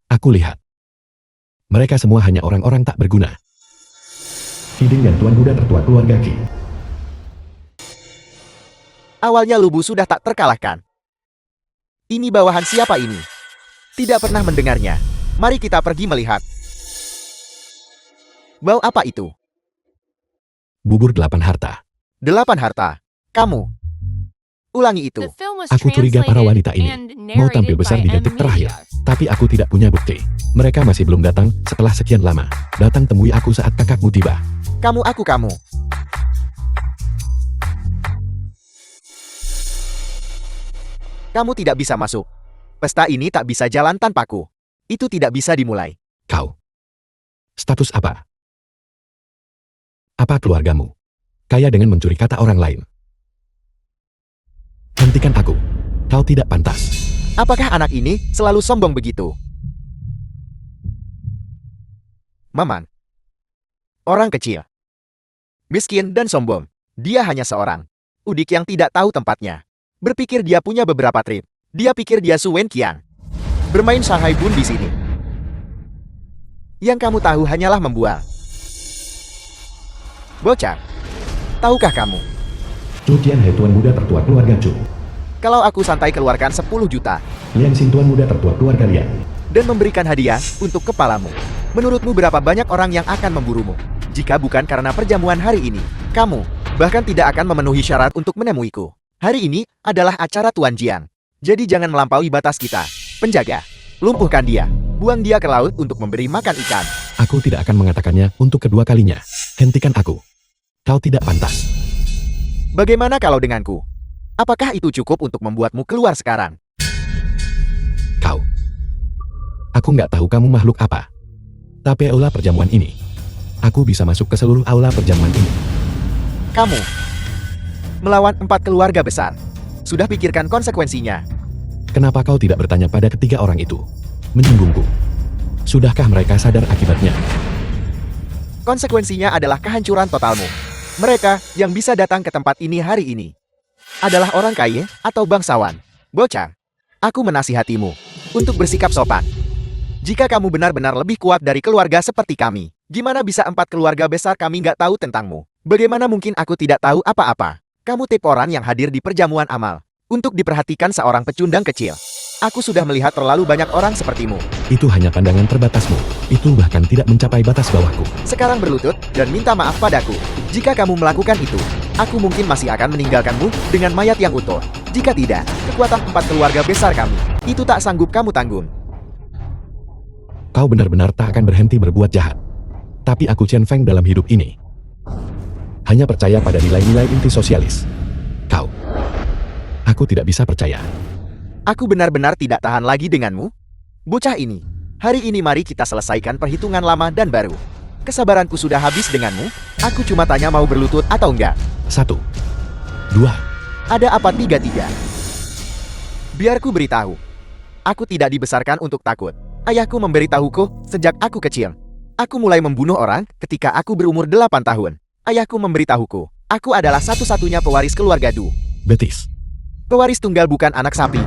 Aku lihat. Mereka semua hanya orang-orang tak berguna. Hiding dan Tuan Muda tertua keluarga Qi. Awalnya Lubu sudah tak terkalahkan. Ini bawahan siapa ini? Tidak pernah mendengarnya. Mari kita pergi melihat. Bau apa itu? Bubur 8 harta. 8 harta. Kamu. Ulangi itu. The film was Aku curiga para wanita ini translated and mau tampil narrated besar by di M. detik terakhir. Media. Tapi aku tidak punya bukti. Mereka masih belum datang setelah sekian lama. Datang temui aku saat kakakmu tiba. Kamu. Kamu tidak bisa masuk. Pesta ini tak bisa jalan tanpaku. Itu tidak bisa dimulai. Kau. Status apa? Apa keluargamu? Kaya dengan mencuri kata orang lain. Hentikan aku. Kau tidak pantas. Apakah anak ini selalu sombong begitu? Maman. Orang kecil. Miskin dan sombong. Dia hanya seorang udik yang tidak tahu tempatnya. Berpikir dia punya beberapa trip. Dia pikir dia Su Wen Qian. Bermain Shanghai Bun di sini. Yang kamu tahu hanyalah membual. Bocah. Tahukah kamu? Chu Qianhe Tuan Muda tertua keluarga Chu. Kalau aku santai keluarkan 10 juta. Lian Xin Tuan Muda tertua keluarga Lian. Dan memberikan hadiah untuk kepalamu. Menurutmu berapa banyak orang yang akan memburumu? Jika bukan karena perjamuan hari ini, kamu bahkan tidak akan memenuhi syarat untuk menemuiku. Hari ini adalah acara Tuan Jiang. Jadi jangan melampaui batas kita. Penjaga, lumpuhkan dia. Buang dia ke laut untuk memberi makan ikan. Aku tidak akan mengatakannya untuk kedua kalinya. Hentikan aku. Kau tidak pantas. Bagaimana kalau denganku? Apakah itu cukup untuk membuatmu keluar sekarang? Kau. Aku nggak tahu kamu makhluk apa. Tapi aula perjamuan ini. Aku bisa masuk ke seluruh aula perjamuan ini. Kamu melawan 4 keluarga besar. Sudah pikirkan konsekuensinya. Kenapa kau tidak bertanya pada ketiga orang itu? Menyinggungku. Sudahkah mereka sadar akibatnya? Konsekuensinya adalah kehancuran totalmu. Mereka yang bisa datang ke tempat ini hari ini adalah orang kaya atau bangsawan. Bocah, aku menasihatimu untuk bersikap sopan. Jika kamu benar-benar lebih kuat dari keluarga seperti kami, gimana bisa 4 keluarga besar kami nggak tahu tentangmu? Bagaimana mungkin aku tidak tahu apa-apa? Kamu tipe orang yang hadir di perjamuan amal untuk diperhatikan seorang pecundang kecil. Aku sudah melihat terlalu banyak orang sepertimu. Itu hanya pandangan terbatasmu. Itu bahkan tidak mencapai batas bawahku. Sekarang berlutut dan minta maaf padaku. Jika kamu melakukan itu, aku mungkin masih akan meninggalkanmu dengan mayat yang utuh. Jika tidak, kekuatan 4 keluarga besar kami, itu tak sanggup kamu tanggung. Kau benar-benar tak akan berhenti berbuat jahat. Tapi aku Chen Feng dalam hidup ini hanya percaya pada nilai-nilai inti sosialis. Kau. Aku tidak bisa percaya. Aku benar-benar tidak tahan lagi denganmu. Bocah ini, hari ini mari kita selesaikan perhitungan lama dan baru. Kesabaranku sudah habis denganmu. Aku cuma tanya mau berlutut atau enggak. 1, 2. Ada apa 3-3? Biarku beritahu. Aku tidak dibesarkan untuk takut. Ayahku memberitahuku sejak aku kecil. Aku mulai membunuh orang ketika aku berumur 8 tahun. Ayahku memberitahuku, aku adalah satu-satunya pewaris keluarga Du. Betis. Pewaris tunggal bukan anak sapi.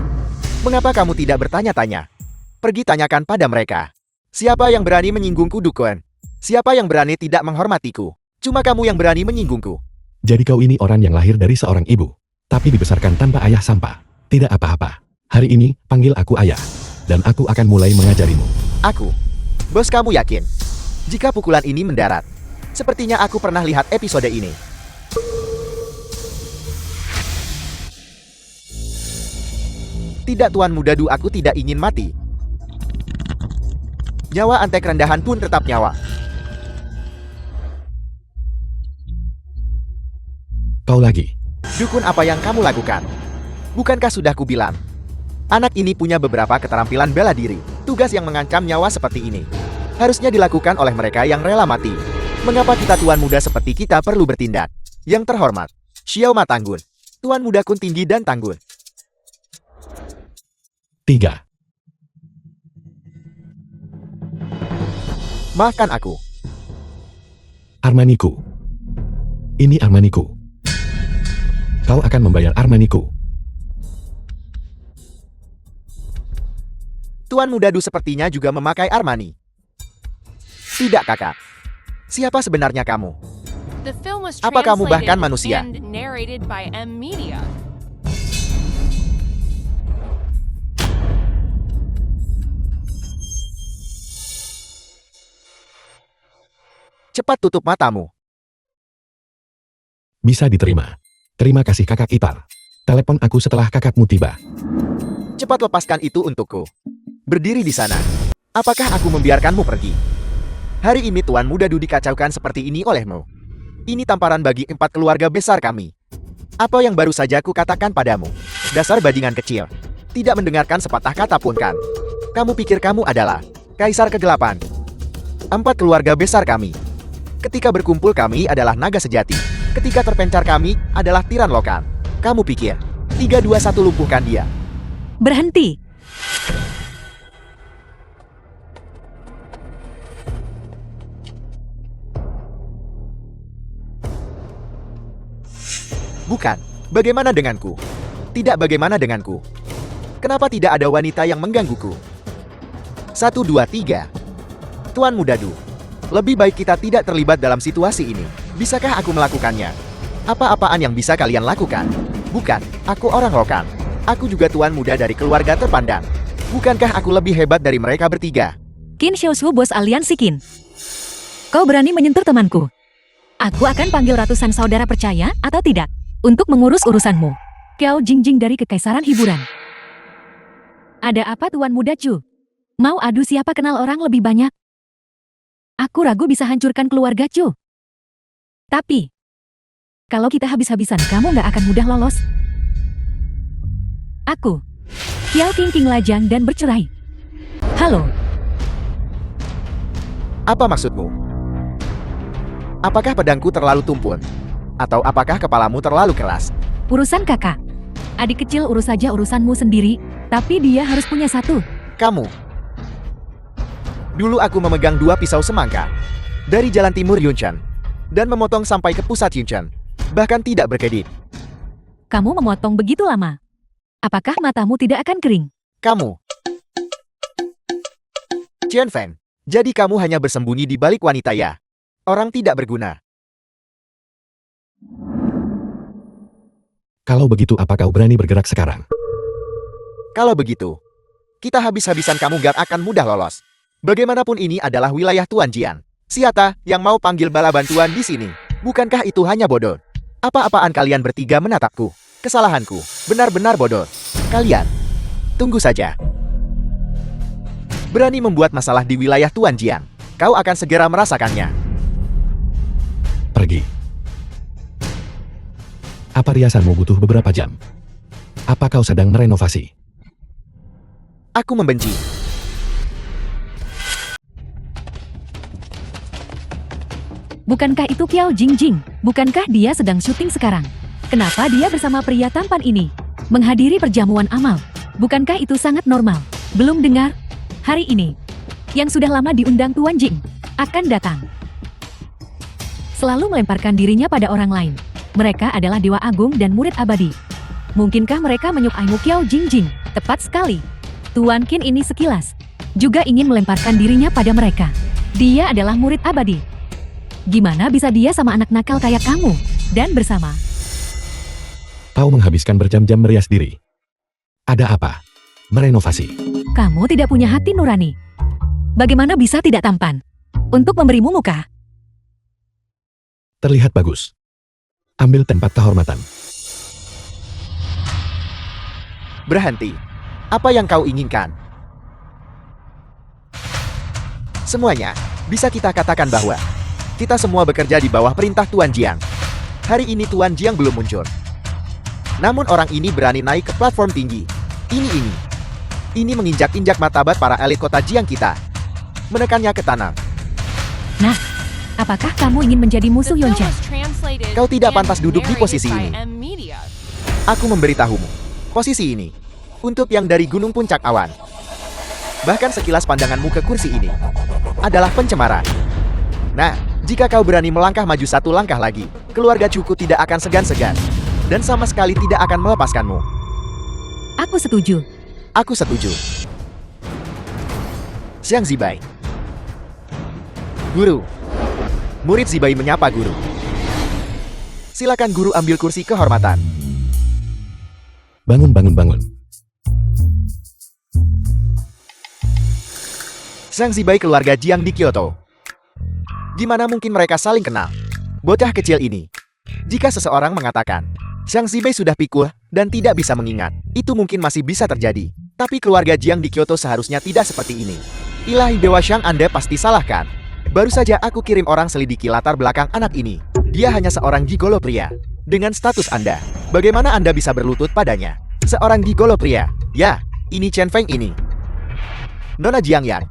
Mengapa kamu tidak bertanya-tanya? Pergi tanyakan pada mereka. Siapa yang berani menyinggungku, Dukun? Siapa yang berani tidak menghormatiku? Cuma kamu yang berani menyinggungku. Jadi kau ini orang yang lahir dari seorang ibu, tapi dibesarkan tanpa ayah sampah. Tidak apa-apa. Hari ini, panggil aku ayah. Dan aku akan mulai mengajarimu. Aku. Bos, kamu yakin? Jika pukulan ini mendarat, sepertinya aku pernah lihat episode ini. Tidak, Tuan Muda Du, aku tidak ingin mati. Nyawa antek rendahan pun tetap nyawa. Kau lagi. Dukun, apa yang kamu lakukan? Bukankah sudah kubilang? Anak ini punya beberapa keterampilan bela diri. Tugas yang mengancam nyawa seperti ini harusnya dilakukan oleh mereka yang rela mati. Mengapa kita Tuan Muda seperti kita perlu bertindak? Yang terhormat, Xiao Ma Tanggun. Tuan Muda Kun tinggi dan tanggun. 3. Maafkan aku. Armaniku. Ini Armaniku. Kau akan membayar Armaniku. Tuan Muda Du sepertinya juga memakai Armani. Tidak, kakak. Siapa sebenarnya kamu? The film was Apa kamu bahkan translated manusia? and narrated by M Media. Cepat tutup matamu. Bisa diterima. Terima kasih kakak ipar. Telepon aku setelah kakakmu tiba. Cepat lepaskan itu untukku. Berdiri di sana. Apakah aku membiarkanmu pergi? Hari ini Tuan Muda Du dikacaukan seperti ini olehmu. Ini tamparan bagi 4 keluarga besar kami. Apa yang baru saja aku katakan padamu? Dasar bajingan kecil. Tidak mendengarkan sepatah kata pun kan? Kamu pikir kamu adalah Kaisar Kegelapan? 4 keluarga besar kami. Ketika berkumpul kami adalah naga sejati. Ketika terpencar kami adalah tiran lokan. Kamu pikir 3, 2, 1 lumpuhkan dia. Berhenti. Bukan. Bagaimana denganku? Tidak, bagaimana denganku? Kenapa tidak ada wanita yang menggangguku? 1, 2, 3. Tuan Muda Du, lebih baik kita tidak terlibat dalam situasi ini. Bisakah aku melakukannya? Apa-apaan yang bisa kalian lakukan? Bukan, aku orang Rokan. Aku juga Tuan Muda dari keluarga terpandang. Bukankah aku lebih hebat dari mereka bertiga? Qin Xiaoshu, bos aliansi Qin. Kau berani menyentuh temanku? Aku akan panggil ratusan saudara, percaya atau tidak, untuk mengurus urusanmu. Kiao Jingjing dari Kekaisaran Hiburan. Ada apa Tuan Muda Chu? Mau adu siapa kenal orang lebih banyak? Aku ragu bisa hancurkan keluarga Chu. Tapi, kalau kita habis-habisan, kamu nggak akan mudah lolos. Aku, Kiao King lajang dan bercerai. Halo, Apa maksudmu? Apakah pedangku terlalu tumpul? Atau apakah kepalamu terlalu keras? urusan kakak. Adik kecil, urus saja urusanmu sendiri, tapi dia harus punya satu. Kamu. Dulu aku memegang 2 pisau semangka dari jalan timur Yunchen dan memotong sampai ke pusat Yunchen. Bahkan tidak berkedip. Kamu memotong begitu lama. Apakah matamu tidak akan kering? Kamu. Chen Feng, jadi kamu hanya bersembunyi di balik wanita ya? Orang tidak berguna. Kalau begitu apa kau berani bergerak sekarang? Kalau begitu, kita habis-habisan kamu gak akan mudah lolos. Bagaimanapun ini adalah wilayah Tuan Jian. Siapa yang mau panggil bala bantuan di sini? Bukankah itu hanya bodoh? Apa-apaan kalian bertiga menatapku? Kesalahanku, benar-benar bodoh. Kalian, tunggu saja. Berani membuat masalah di wilayah Tuan Jian. Kau akan segera merasakannya. Pergi. Apa riasanmu butuh beberapa jam? Apa kau sedang merenovasi? Aku membenci. Bukankah itu Qiao Jingjing? Bukankah dia sedang syuting sekarang? Kenapa dia bersama pria tampan ini? Menghadiri perjamuan amal. Bukankah itu sangat normal? Belum dengar? Hari ini, yang sudah lama diundang Tuan Jing, akan datang. Selalu melemparkan dirinya pada orang lain. Mereka adalah Dewa Agung dan murid abadi. Mungkinkah mereka menyukaimu Qiao Jingjing? Tepat sekali. Tuan Qin ini sekilas juga ingin melemparkan dirinya pada mereka. Dia adalah murid abadi. Gimana bisa dia sama anak nakal kayak kamu? Dan bersama. Kau menghabiskan berjam-jam merias diri. Ada apa? Merenovasi. Kamu tidak punya hati nurani. Bagaimana bisa tidak tampan? Untuk memberimu muka. Terlihat bagus. Ambil tempat kehormatan. Berhenti. Apa yang kau inginkan? Semuanya, bisa kita katakan bahwa kita semua bekerja di bawah perintah Tuan Jiang. Hari ini Tuan Jiang belum muncul. Namun orang ini berani naik ke platform tinggi. Ini menginjak-injak martabat para elit kota Jiang kita. Menekannya ke tanah. Nah, apakah kamu ingin menjadi musuh The film Yonchen? was translated Kau tidak and pantas duduk di narrated posisi by ini. M-Media. Aku memberitahumu, posisi ini untuk yang dari Gunung Puncak Awan. Bahkan sekilas pandanganmu ke kursi ini adalah pencemaran. Nah, jika kau berani melangkah maju satu langkah lagi, keluarga Cuku tidak akan segan-segan dan sama sekali tidak akan melepaskanmu. Aku setuju. Aku setuju. Xiang Zibai. Guru. Murid Zibai menyapa guru. Silakan guru ambil kursi kehormatan. Bangun, bangun, bangun. Xiang Zibai keluarga Jiang di Kyoto. Gimana mungkin mereka saling kenal? Bocah kecil ini. Jika seseorang mengatakan, Xiang Zibai sudah pikul dan tidak bisa mengingat, itu mungkin masih bisa terjadi. Tapi keluarga Jiang di Kyoto seharusnya tidak seperti ini. Ilahi Dewa Xiang, Anda pasti salahkan. Baru saja aku kirim orang selidiki latar belakang anak ini. Dia hanya seorang gigolo pria. Dengan status Anda, bagaimana Anda bisa berlutut padanya? Seorang gigolo pria. Ya, ini Chen Feng ini. Nona Jiang Yang.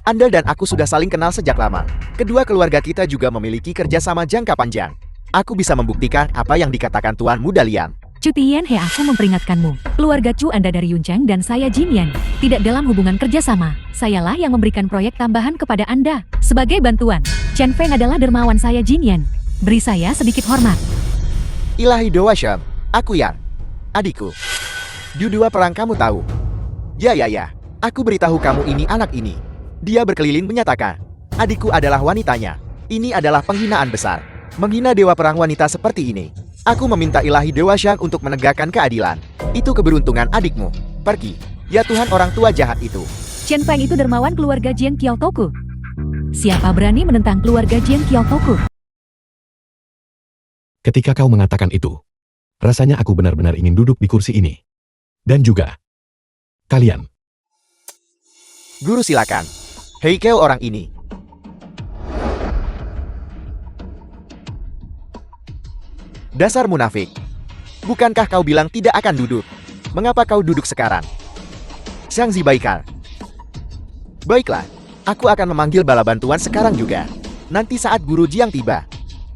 Anda dan aku sudah saling kenal sejak lama. Kedua keluarga kita juga memiliki kerjasama jangka panjang. Aku bisa membuktikan apa yang dikatakan Tuan Muda Liang. Chu Tianhe, aku memperingatkanmu. Keluarga Chu Anda dari Yuncheng dan saya Jin Yan tidak dalam hubungan kerjasama. Sayalah yang memberikan proyek tambahan kepada Anda. Sebagai bantuan, Chen Feng adalah dermawan saya Jin Yan. Beri saya sedikit hormat. Ilahi Dewa Xiang, aku Yang. Adikku. Di dua perang kamu tahu. Ya. Aku beritahu kamu ini anak ini. Dia berkeliling menyatakan, adikku adalah wanitanya. Ini adalah penghinaan besar. Menghina dewa perang wanita seperti ini. Aku meminta ilahi Dewa Xiang untuk menegakkan keadilan. Itu keberuntungan adikmu. Pergi. Ya Tuhan, orang tua jahat itu. Chen Feng itu dermawan keluarga Jiang Qiaotoku. Siapa berani menentang keluarga Jiang Qiaotoku? Ketika kau mengatakan itu, rasanya aku benar-benar ingin duduk di kursi ini. Dan juga kalian. Guru silakan. Hei kau orang ini. Dasar munafik. Bukankah kau bilang tidak akan duduk? Mengapa kau duduk sekarang? Xiang Zibaikar. Baiklah, aku akan memanggil bala bantuan sekarang juga. Nanti saat guru Jiang tiba,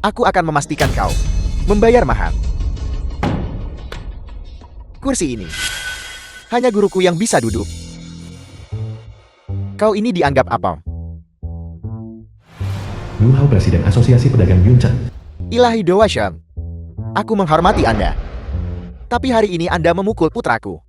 aku akan memastikan kau membayar mahal. Kursi ini hanya guruku yang bisa duduk. Kau ini dianggap apa? Nu Hao, Presiden Asosiasi Pedagang Yuncheng. Ilahi Dewa Xiang, aku menghormati Anda. Tapi hari ini Anda memukul putraku.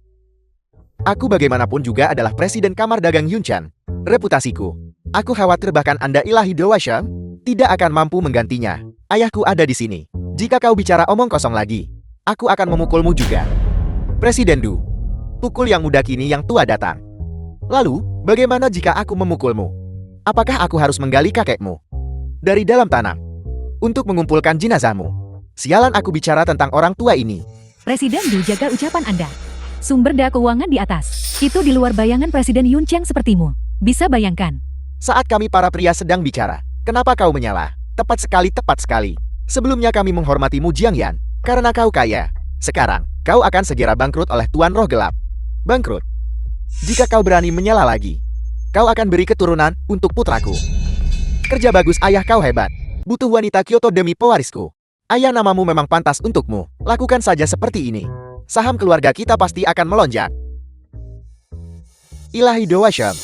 Aku bagaimanapun juga adalah Presiden Kamar Dagang Yuncheng. Reputasiku. Aku khawatir bahkan Anda Ilahi Dewa Xiang tidak akan mampu menggantinya. Ayahku ada di sini. Jika kau bicara omong kosong lagi, aku akan memukulmu juga. Presiden Du, pukul yang muda kini yang tua datang. Lalu, bagaimana jika aku memukulmu? Apakah aku harus menggali kakekmu dari dalam tanah untuk mengumpulkan jenazahmu? Sialan aku bicara tentang orang tua ini. Presiden Du, jaga ucapan Anda. Sumber daya keuangan di atas. Itu di luar bayangan Presiden Yun Cheng sepertimu. Bisa bayangkan. Saat kami para pria sedang bicara, kenapa kau menyalah? Tepat sekali, tepat sekali. Sebelumnya kami menghormatimu Jiang Yan, karena kau kaya. Sekarang, kau akan segera bangkrut oleh Tuan Roh Gelap. Bangkrut. Jika kau berani menyalah lagi, kau akan beri keturunan untuk putraku. Kerja bagus ayah, kau hebat. Butuh wanita Kyoto demi pewarisku. Ayah, namamu memang pantas untukmu. Lakukan saja seperti ini. Saham keluarga kita pasti akan melonjak. Ilahi Dewa Shem.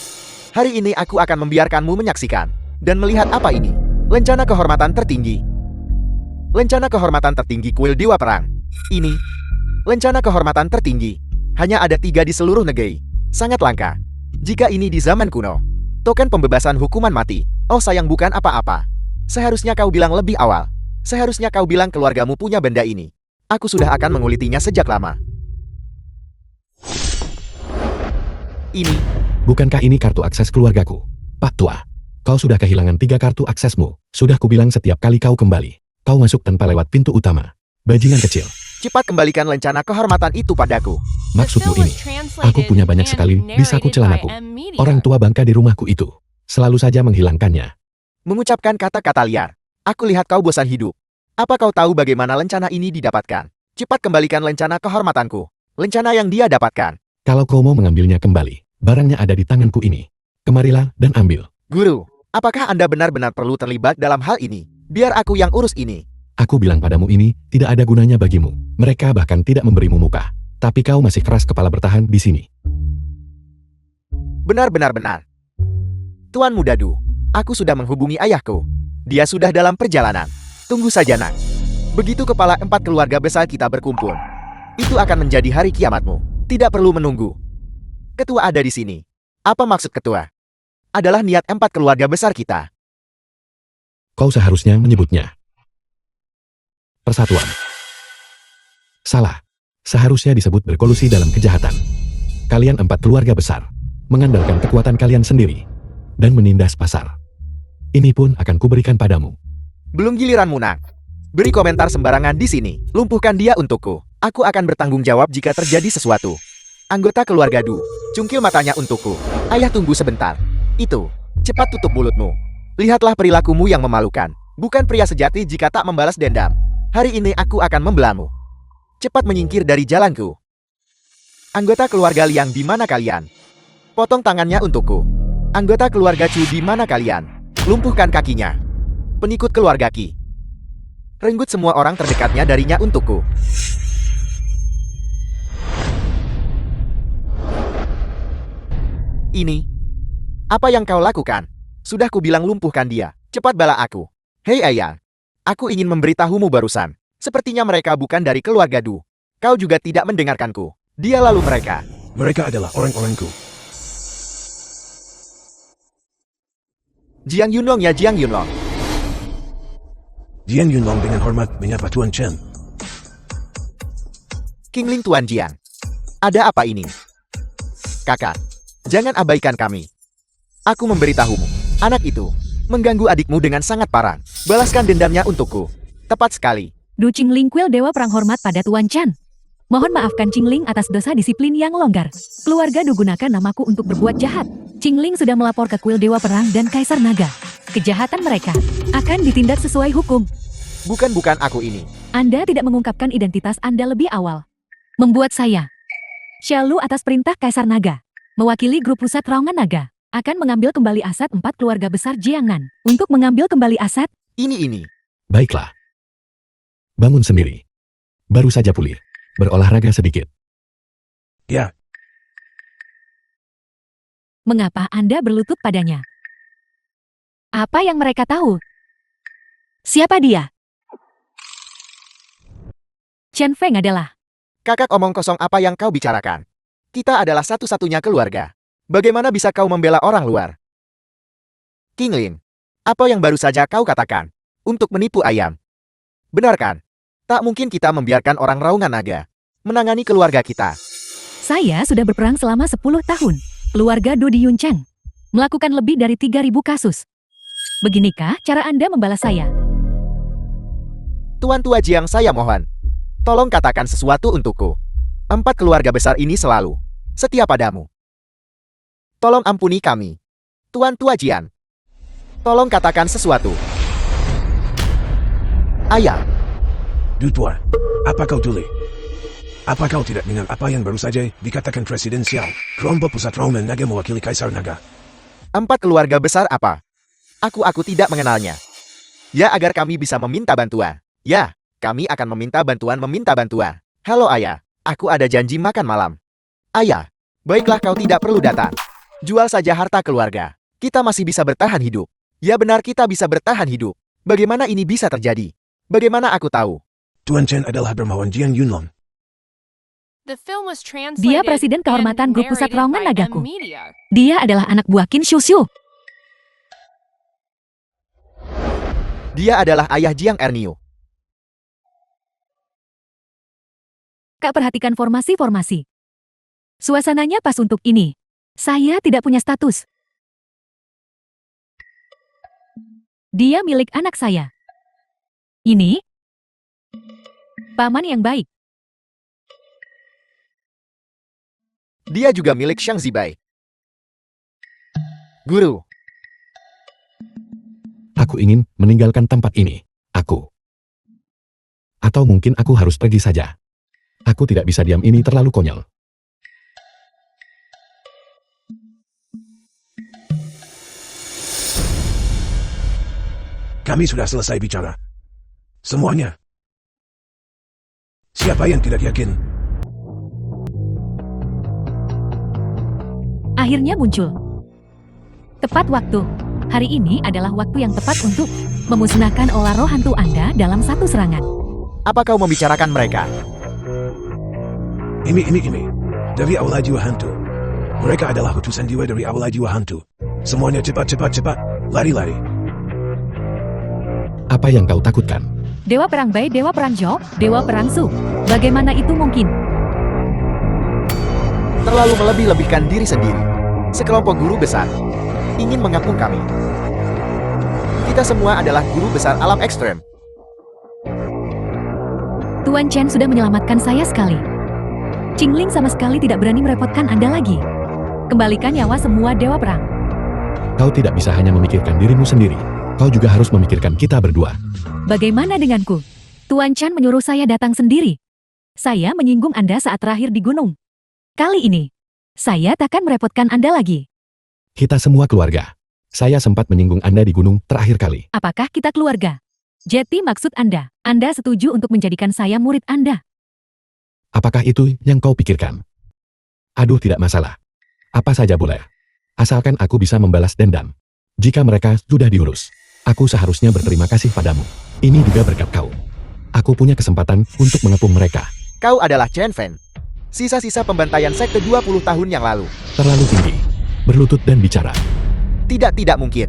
Hari ini aku akan membiarkanmu menyaksikan dan melihat apa ini. Lencana kehormatan tertinggi. Lencana kehormatan tertinggi kuil Dewa Perang. Ini lencana kehormatan tertinggi. Hanya ada 3 di seluruh negeri. Sangat langka. Jika ini di zaman kuno. Token pembebasan hukuman mati. Oh sayang, bukan apa-apa. Seharusnya kau bilang lebih awal. Seharusnya kau bilang keluargamu punya benda ini. Aku sudah akan mengulitinya sejak lama. Ini. Bukankah ini kartu akses keluargaku? Pak Tua, kau sudah kehilangan 3 kartu aksesmu. Sudah kubilang setiap kali kau kembali, kau masuk tanpa lewat pintu utama. Bajingan kecil. Cepat kembalikan lencana kehormatan itu padaku. Maksudmu ini, aku punya banyak sekali di saku celanaku. Orang tua bangka di rumahku itu selalu saja menghilangkannya. Mengucapkan kata-kata liar. Aku lihat kau bosan hidup. Apa kau tahu bagaimana lencana ini didapatkan? Cepat kembalikan lencana kehormatanku. Lencana yang dia dapatkan. Kalau kau mau mengambilnya kembali, barangnya ada di tanganku ini. Kemarilah dan ambil. Guru, apakah Anda benar-benar perlu terlibat dalam hal ini? Biar aku yang urus ini. Aku bilang padamu ini tidak ada gunanya bagimu. Mereka bahkan tidak memberimu muka. Tapi kau masih keras kepala bertahan di sini. Benar-benar. Tuan Muda Du, aku sudah menghubungi ayahku. Dia sudah dalam perjalanan. Tunggu saja nak. Begitu kepala 4 keluarga besar kita berkumpul, itu akan menjadi hari kiamatmu. Tidak perlu menunggu. Ketua ada di sini. Apa maksud ketua? Adalah niat 4 keluarga besar kita. Kau seharusnya menyebutnya persatuan. Salah. Seharusnya disebut berkolusi dalam kejahatan. Kalian 4 keluarga besar mengandalkan kekuatan kalian sendiri dan menindas pasar. Ini pun akan kuberikan padamu. Belum giliranmu nak. Beri komentar sembarangan di sini. Lumpuhkan dia untukku. Aku akan bertanggung jawab jika terjadi sesuatu. Anggota keluarga Du, cungkil matanya untukku. Ayah tunggu sebentar. Itu. Cepat tutup mulutmu. Lihatlah perilakumu yang memalukan. Bukan pria sejati jika tak membalas dendam. Hari ini aku akan membelamu. Cepat menyingkir dari jalanku. Anggota keluarga Liang, di mana kalian? Potong tangannya untukku. Anggota keluarga Chu, di mana kalian? Lumpuhkan kakinya. Pengikut keluarga Qi, renggut semua orang terdekatnya darinya untukku. Ini. Apa yang kau lakukan? Sudah kubilang lumpuhkan dia. Cepat bala aku. Hei ayah. Aku ingin memberitahumu barusan. Sepertinya mereka bukan dari keluarga Du. Kau juga tidak mendengarkanku. Dia lalu mereka. Mereka adalah orang-orangku. Jiang Yunlong ya Jiang Yunlong. Jiang Yunlong dengan hormat menyapa Tuan Chen. Qingling Tuan Jiang. Ada apa ini? Kakak, jangan abaikan kami. Aku memberitahumu, anak itu mengganggu adikmu dengan sangat parah. Balaskan dendamnya untukku. Tepat sekali. Du Qingling kuil Dewa Perang hormat pada Tuan Chan. Mohon maafkan Qingling atas dosa disiplin yang longgar. Keluarga Du gunakan namaku untuk berbuat jahat. Qingling sudah melapor ke kuil Dewa Perang dan Kaisar Naga. Kejahatan mereka akan ditindak sesuai hukum. Bukan aku ini. Anda tidak mengungkapkan identitas Anda lebih awal. Membuat saya, Xiaolu atas perintah Kaisar Naga, mewakili grup pusat Raungan Naga, akan mengambil kembali aset 4 keluarga besar Jiangnan. Untuk mengambil kembali aset, Ini. Baiklah. Bangun sendiri. Baru saja pulih. Berolahraga sedikit. Ya, mengapa Anda berlutut padanya? Apa yang mereka tahu? Siapa dia? Chen Feng adalah. Kakak omong kosong apa yang kau bicarakan? Kita adalah satu-satunya keluarga. Bagaimana bisa kau membela orang luar? Qingling, apa yang baru saja kau katakan? Untuk menipu ayam. Benar kan? Tak mungkin kita membiarkan orang Raungan Naga menangani keluarga kita. Saya sudah berperang selama 10 tahun. Keluarga Dodi Yuncheng melakukan lebih dari 3.000 kasus. Beginikah cara Anda membalas saya? Tuan Tua Jiang, saya mohon. Tolong katakan sesuatu untukku. 4 keluarga besar ini selalu setia padamu. Tolong ampuni kami. Tuan Tua Jiang. Tolong katakan sesuatu. Ayah, Du Tua, apa kau tuli? Apa kau tidak mengenal apa yang baru saja dikatakan Presiden Xiao? Kelompok pusat Raungan Naga mewakili Kaisar Naga. 4 keluarga besar apa? Aku tidak mengenalnya. Ya, agar kami bisa meminta bantuan. Ya, kami akan meminta bantuan. Halo ayah, aku ada janji makan malam. Ayah, baiklah, kau tidak perlu datang. Jual saja harta keluarga. Kita masih bisa bertahan hidup. Ya benar, kita bisa bertahan hidup. Bagaimana ini bisa terjadi? Bagaimana aku tahu? Tuan Chen adalah dermawan Jiang Yunlong. The film was Dia translated presiden kehormatan and grup pusat narrated Raungan by Nagaku. M-Media. Dia adalah anak buah Qin Xiuxiu. Dia adalah ayah Jiang Erniu. Kak, perhatikan formasi-formasi. Suasananya pas untuk ini. Saya tidak punya status. Dia milik anak saya. Ini paman yang baik. Dia juga milik Xiang Zibai. Guru, Aku ingin meninggalkan tempat ini. Aku. Atau mungkin aku harus pergi saja. Aku tidak bisa diam, ini terlalu konyol. Kami sudah selesai bicara. Semuanya. Siapa yang tidak yakin? Akhirnya muncul. Tepat waktu. Hari ini adalah waktu yang tepat untuk memusnahkan olah roh hantu Anda dalam satu serangan. apa kau membicarakan mereka? Ini. Dari Aula Jiwa Hantu. Mereka adalah utusan jiwa dari Aula Jiwa Hantu. Semuanya cepat. Lari. Apa yang kau takutkan? Dewa Perang Bai, Dewa Perang Jo, Dewa Perang Su. Bagaimana itu mungkin? Terlalu melebih-lebihkan diri sendiri. Sekelompok guru besar ingin mengapung kami. Kita semua adalah guru besar alam ekstrem. Tuan Chen sudah menyelamatkan saya sekali. Qingling sama sekali tidak berani merepotkan Anda lagi. Kembalikan nyawa semua Dewa Perang. Kau tidak bisa hanya memikirkan dirimu sendiri. Kau juga harus memikirkan kita berdua. Bagaimana denganku? Tuan Chen menyuruh saya datang sendiri. Saya menyinggung Anda saat terakhir di gunung. Kali ini, saya takkan merepotkan Anda lagi. Kita semua keluarga. Saya sempat menyinggung Anda di gunung terakhir kali. Apakah kita keluarga? Jeti maksud Anda. Anda setuju untuk menjadikan saya murid Anda. Apakah itu yang kau pikirkan? Aduh, tidak masalah. Apa saja boleh. Asalkan aku bisa membalas dendam. Jika mereka sudah diurus, aku seharusnya berterima kasih padamu. Ini juga berkat kau. Aku punya kesempatan untuk mengepung mereka. Kau adalah Chen Fen. Sisa-sisa pembantaian sekte 20 tahun yang lalu. Terlalu tinggi. Berlutut dan bicara. Tidak mungkin.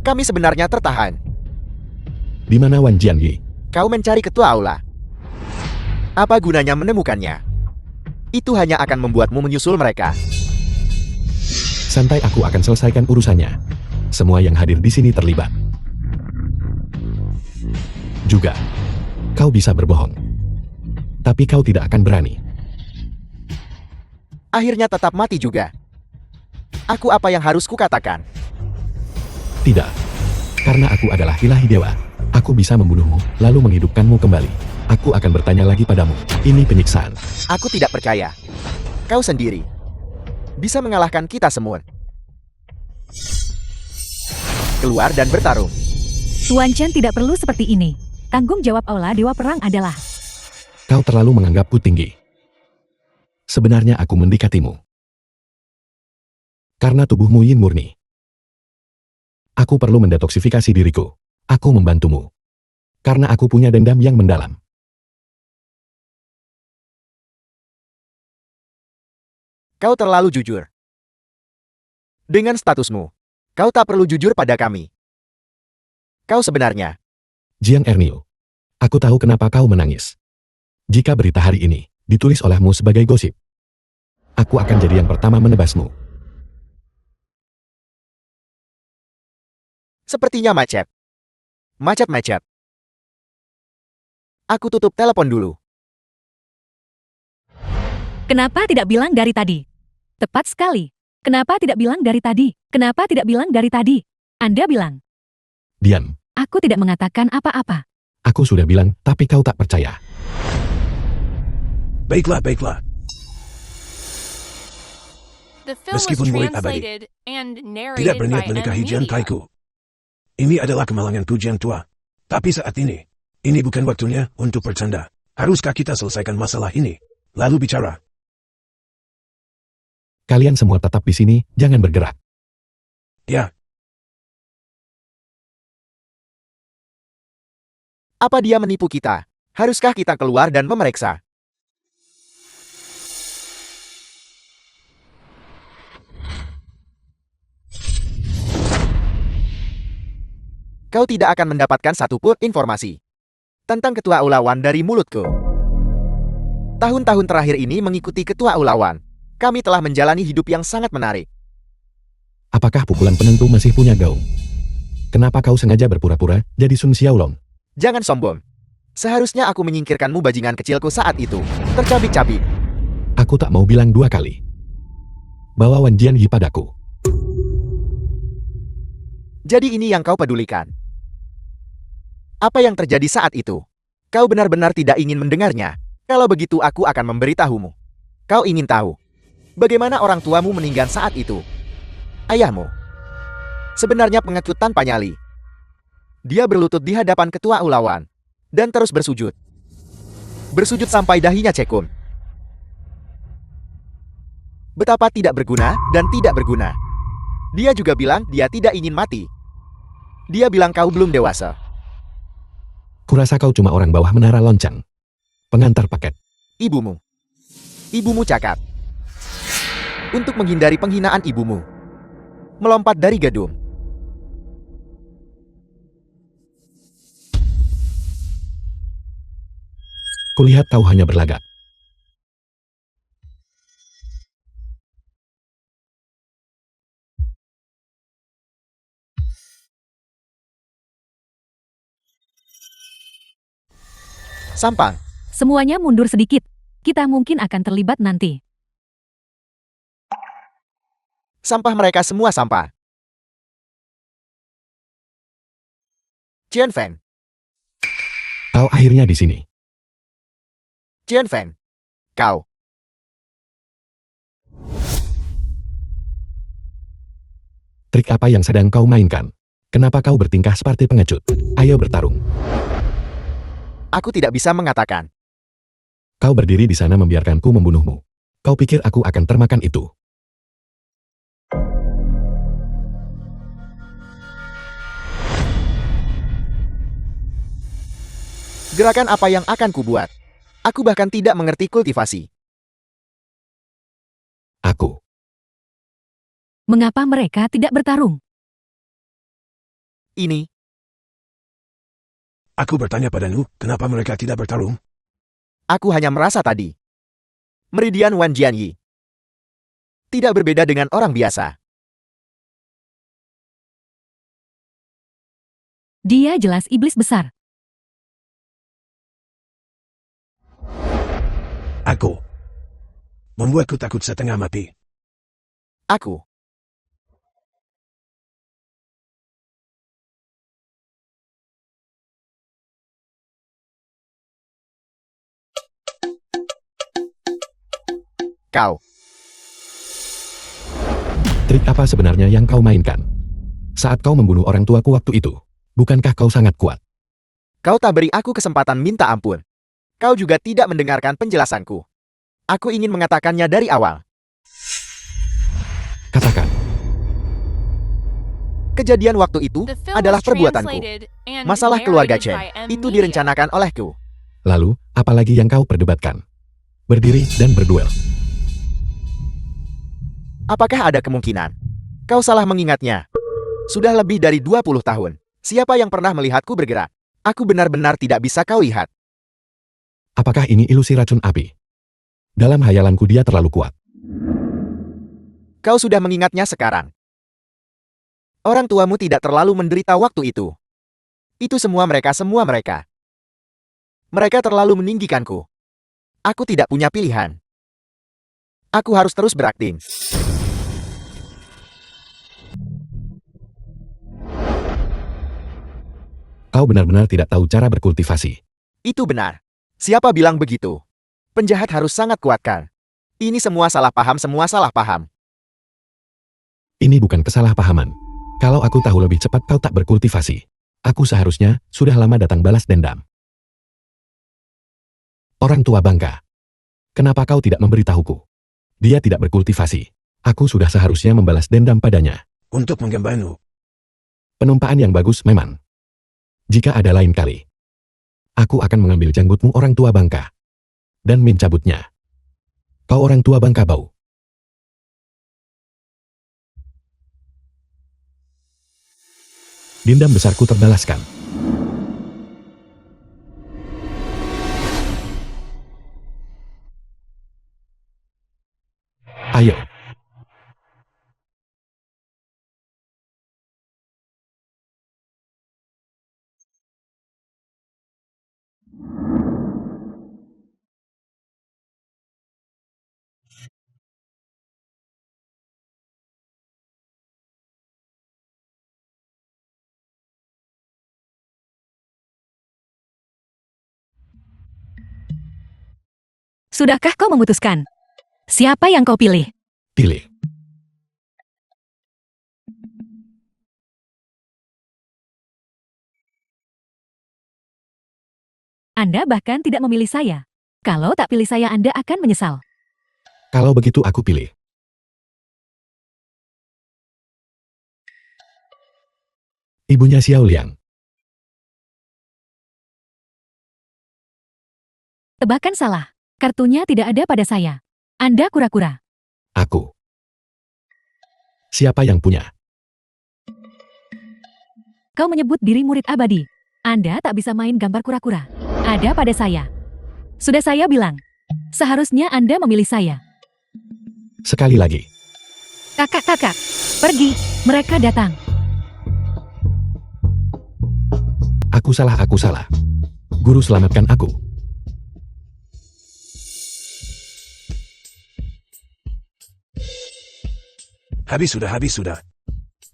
Kami sebenarnya tertahan. Di mana Wan Jianyi? Kau mencari ketua aula. Apa gunanya menemukannya? Itu hanya akan membuatmu menyusul mereka. Santai, aku akan selesaikan urusannya. Semua yang hadir di sini terlibat. Juga, kau bisa berbohong. Tapi kau tidak akan berani. Akhirnya tetap mati juga. Aku apa yang harus kukatakan? Tidak. Karena aku adalah ilahi dewa. Aku bisa membunuhmu, lalu menghidupkanmu kembali. Aku akan bertanya lagi padamu. Ini penyiksaan. Aku tidak percaya. Kau sendiri bisa mengalahkan kita semua. Keluar dan bertarung. Tuan Chen tidak perlu seperti ini. Tanggung jawab Aula Dewa Perang adalah... Kau terlalu menganggapku tinggi. Sebenarnya aku mendekatimu. Karena tubuhmu yin murni. Aku perlu mendetoksifikasi diriku. Aku membantumu. Karena aku punya dendam yang mendalam. Kau terlalu jujur. Dengan statusmu, kau tak perlu jujur pada kami. Kau sebenarnya Jiang Erniu. Aku tahu kenapa kau menangis. Jika berita hari ini ditulis olehmu sebagai gosip, aku akan jadi yang pertama menebasmu. Sepertinya macet. Macet-macet. Aku tutup telepon dulu. Kenapa tidak bilang dari tadi? Tepat sekali. Kenapa tidak bilang dari tadi? Kenapa tidak bilang dari tadi? Anda bilang. Diam. Aku tidak mengatakan apa-apa. Aku sudah bilang, tapi kau tak percaya. Baiklah, baiklah. The film was Meskipun murid abadi translated and tidak narrated berniat by menikahi M Jian Media. Kaiku. Ini adalah kemalanganku yang tua. Tapi saat ini bukan waktunya untuk bercanda. Haruskah kita selesaikan masalah ini, lalu bicara? Kalian semua tetap di sini, jangan bergerak. Ya, Apa dia menipu kita? Haruskah kita keluar dan memeriksa? Kau tidak akan mendapatkan satupun informasi tentang Ketua Ulawan dari mulutku. Tahun-tahun terakhir ini mengikuti Ketua Ulawan, kami telah menjalani hidup yang sangat menarik. Apakah pukulan penentu masih punya gaung? Kenapa kau sengaja berpura-pura jadi Sun Xiaolong? Jangan sombong. Seharusnya aku menyingkirkanmu bajingan kecilku saat itu. Tercabik-cabik. Aku tak mau bilang dua kali. Bawa Wan Jian Yi padaku. Jadi ini yang kau pedulikan. Apa yang terjadi saat itu? Kau benar-benar tidak ingin mendengarnya. Kalau begitu aku akan memberitahumu. Kau ingin tahu bagaimana orang tuamu meninggal saat itu? Ayahmu sebenarnya pengecut tanpa nyali. Dia berlutut di hadapan Ketua Ulawan dan terus bersujud. Bersujud sampai dahinya cekung. Betapa tidak berguna dan tidak berguna. Dia juga bilang dia tidak ingin mati. Dia bilang kau belum dewasa. Kurasa kau cuma orang bawah menara lonceng. Pengantar paket. Ibumu. Ibumu cakap. Untuk menghindari penghinaan ibumu. Melompat dari gedung. Kulihat kau hanya berlagak. Sampang. Semuanya mundur sedikit. Kita mungkin akan terlibat nanti. Sampah mereka semua sampah. Qian Feng. Kau akhirnya di sini. Qian Feng. Kau. Trik apa yang sedang kau mainkan? Kenapa kau bertingkah seperti pengecut? Ayo bertarung. Aku tidak bisa mengatakan. Kau berdiri di sana membiarkanku membunuhmu. Kau pikir aku akan termakan itu? Gerakan apa yang akan kubuat? Aku bahkan tidak mengerti kultivasi. Aku. Mengapa mereka tidak bertarung? Ini. aku bertanya padamu, kenapa mereka tidak bertarung? Aku hanya merasa tadi. Meridian Wan Jianyi. Tidak berbeda dengan orang biasa. Dia jelas iblis besar. Aku. Membuatku takut setengah mati. Aku. Kau. Trik apa sebenarnya yang kau mainkan? Saat kau membunuh orang tuaku waktu itu, bukankah kau sangat kuat? Kau tak beri aku kesempatan minta ampun. Kau juga tidak mendengarkan penjelasanku. Aku ingin mengatakannya dari awal. Katakan. Kejadian waktu itu The film adalah was perbuatanku. translated and Masalah keluarga narrated Chen by M itu Media. direncanakan olehku. Lalu, apalagi yang kau perdebatkan? Berdiri dan berduel. Apakah ada kemungkinan? Kau salah mengingatnya. Sudah lebih dari 20 tahun. Siapa yang pernah melihatku bergerak? Aku benar-benar tidak bisa kau lihat. Apakah ini ilusi racun api? Dalam hayalanku dia terlalu kuat. Kau sudah mengingatnya sekarang. Orang tuamu tidak terlalu menderita waktu itu. Itu semua mereka. Mereka terlalu meninggikanku. Aku tidak punya pilihan. Aku harus terus berakting. Kau benar-benar tidak tahu cara berkultivasi. Itu benar. Siapa bilang begitu? Penjahat harus sangat kuatkan. Ini semua salah paham. Ini bukan kesalahpahaman. Kalau aku tahu lebih cepat kau tak berkultivasi, aku seharusnya sudah lama datang balas dendam. Orang tua bangka. Kenapa kau tidak memberitahuku? Dia tidak berkultivasi. Aku sudah seharusnya membalas dendam padanya. Untuk menggambarmu. Penumpaan yang bagus memang. Jika ada lain kali, aku akan mengambil janggutmu orang tua bangka. Dan mencabutnya. Kau orang tua bangka bau. Dendam besarku terbalaskan. Ayo. Sudahkah kau memutuskan? Siapa yang kau pilih? Pilih. Anda bahkan tidak memilih saya. Kalau tak pilih saya, Anda akan menyesal. Kalau begitu aku pilih. Ibunya Xiao Liang. Tebakan salah. Kartunya tidak ada pada saya. Anda kura-kura. Aku. Siapa yang punya? Kau menyebut diri murid abadi. Anda tak bisa main gambar kura-kura. Ada pada saya. Sudah saya bilang. Seharusnya Anda memilih saya. Sekali lagi. Kakak-kakak. Pergi. Mereka datang. Aku salah. Guru selamatkan aku. Habis sudah.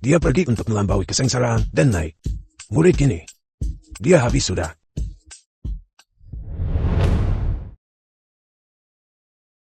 Dia pergi untuk melampaui kesengsaraan dan naik. Murid kini. Dia habis sudah.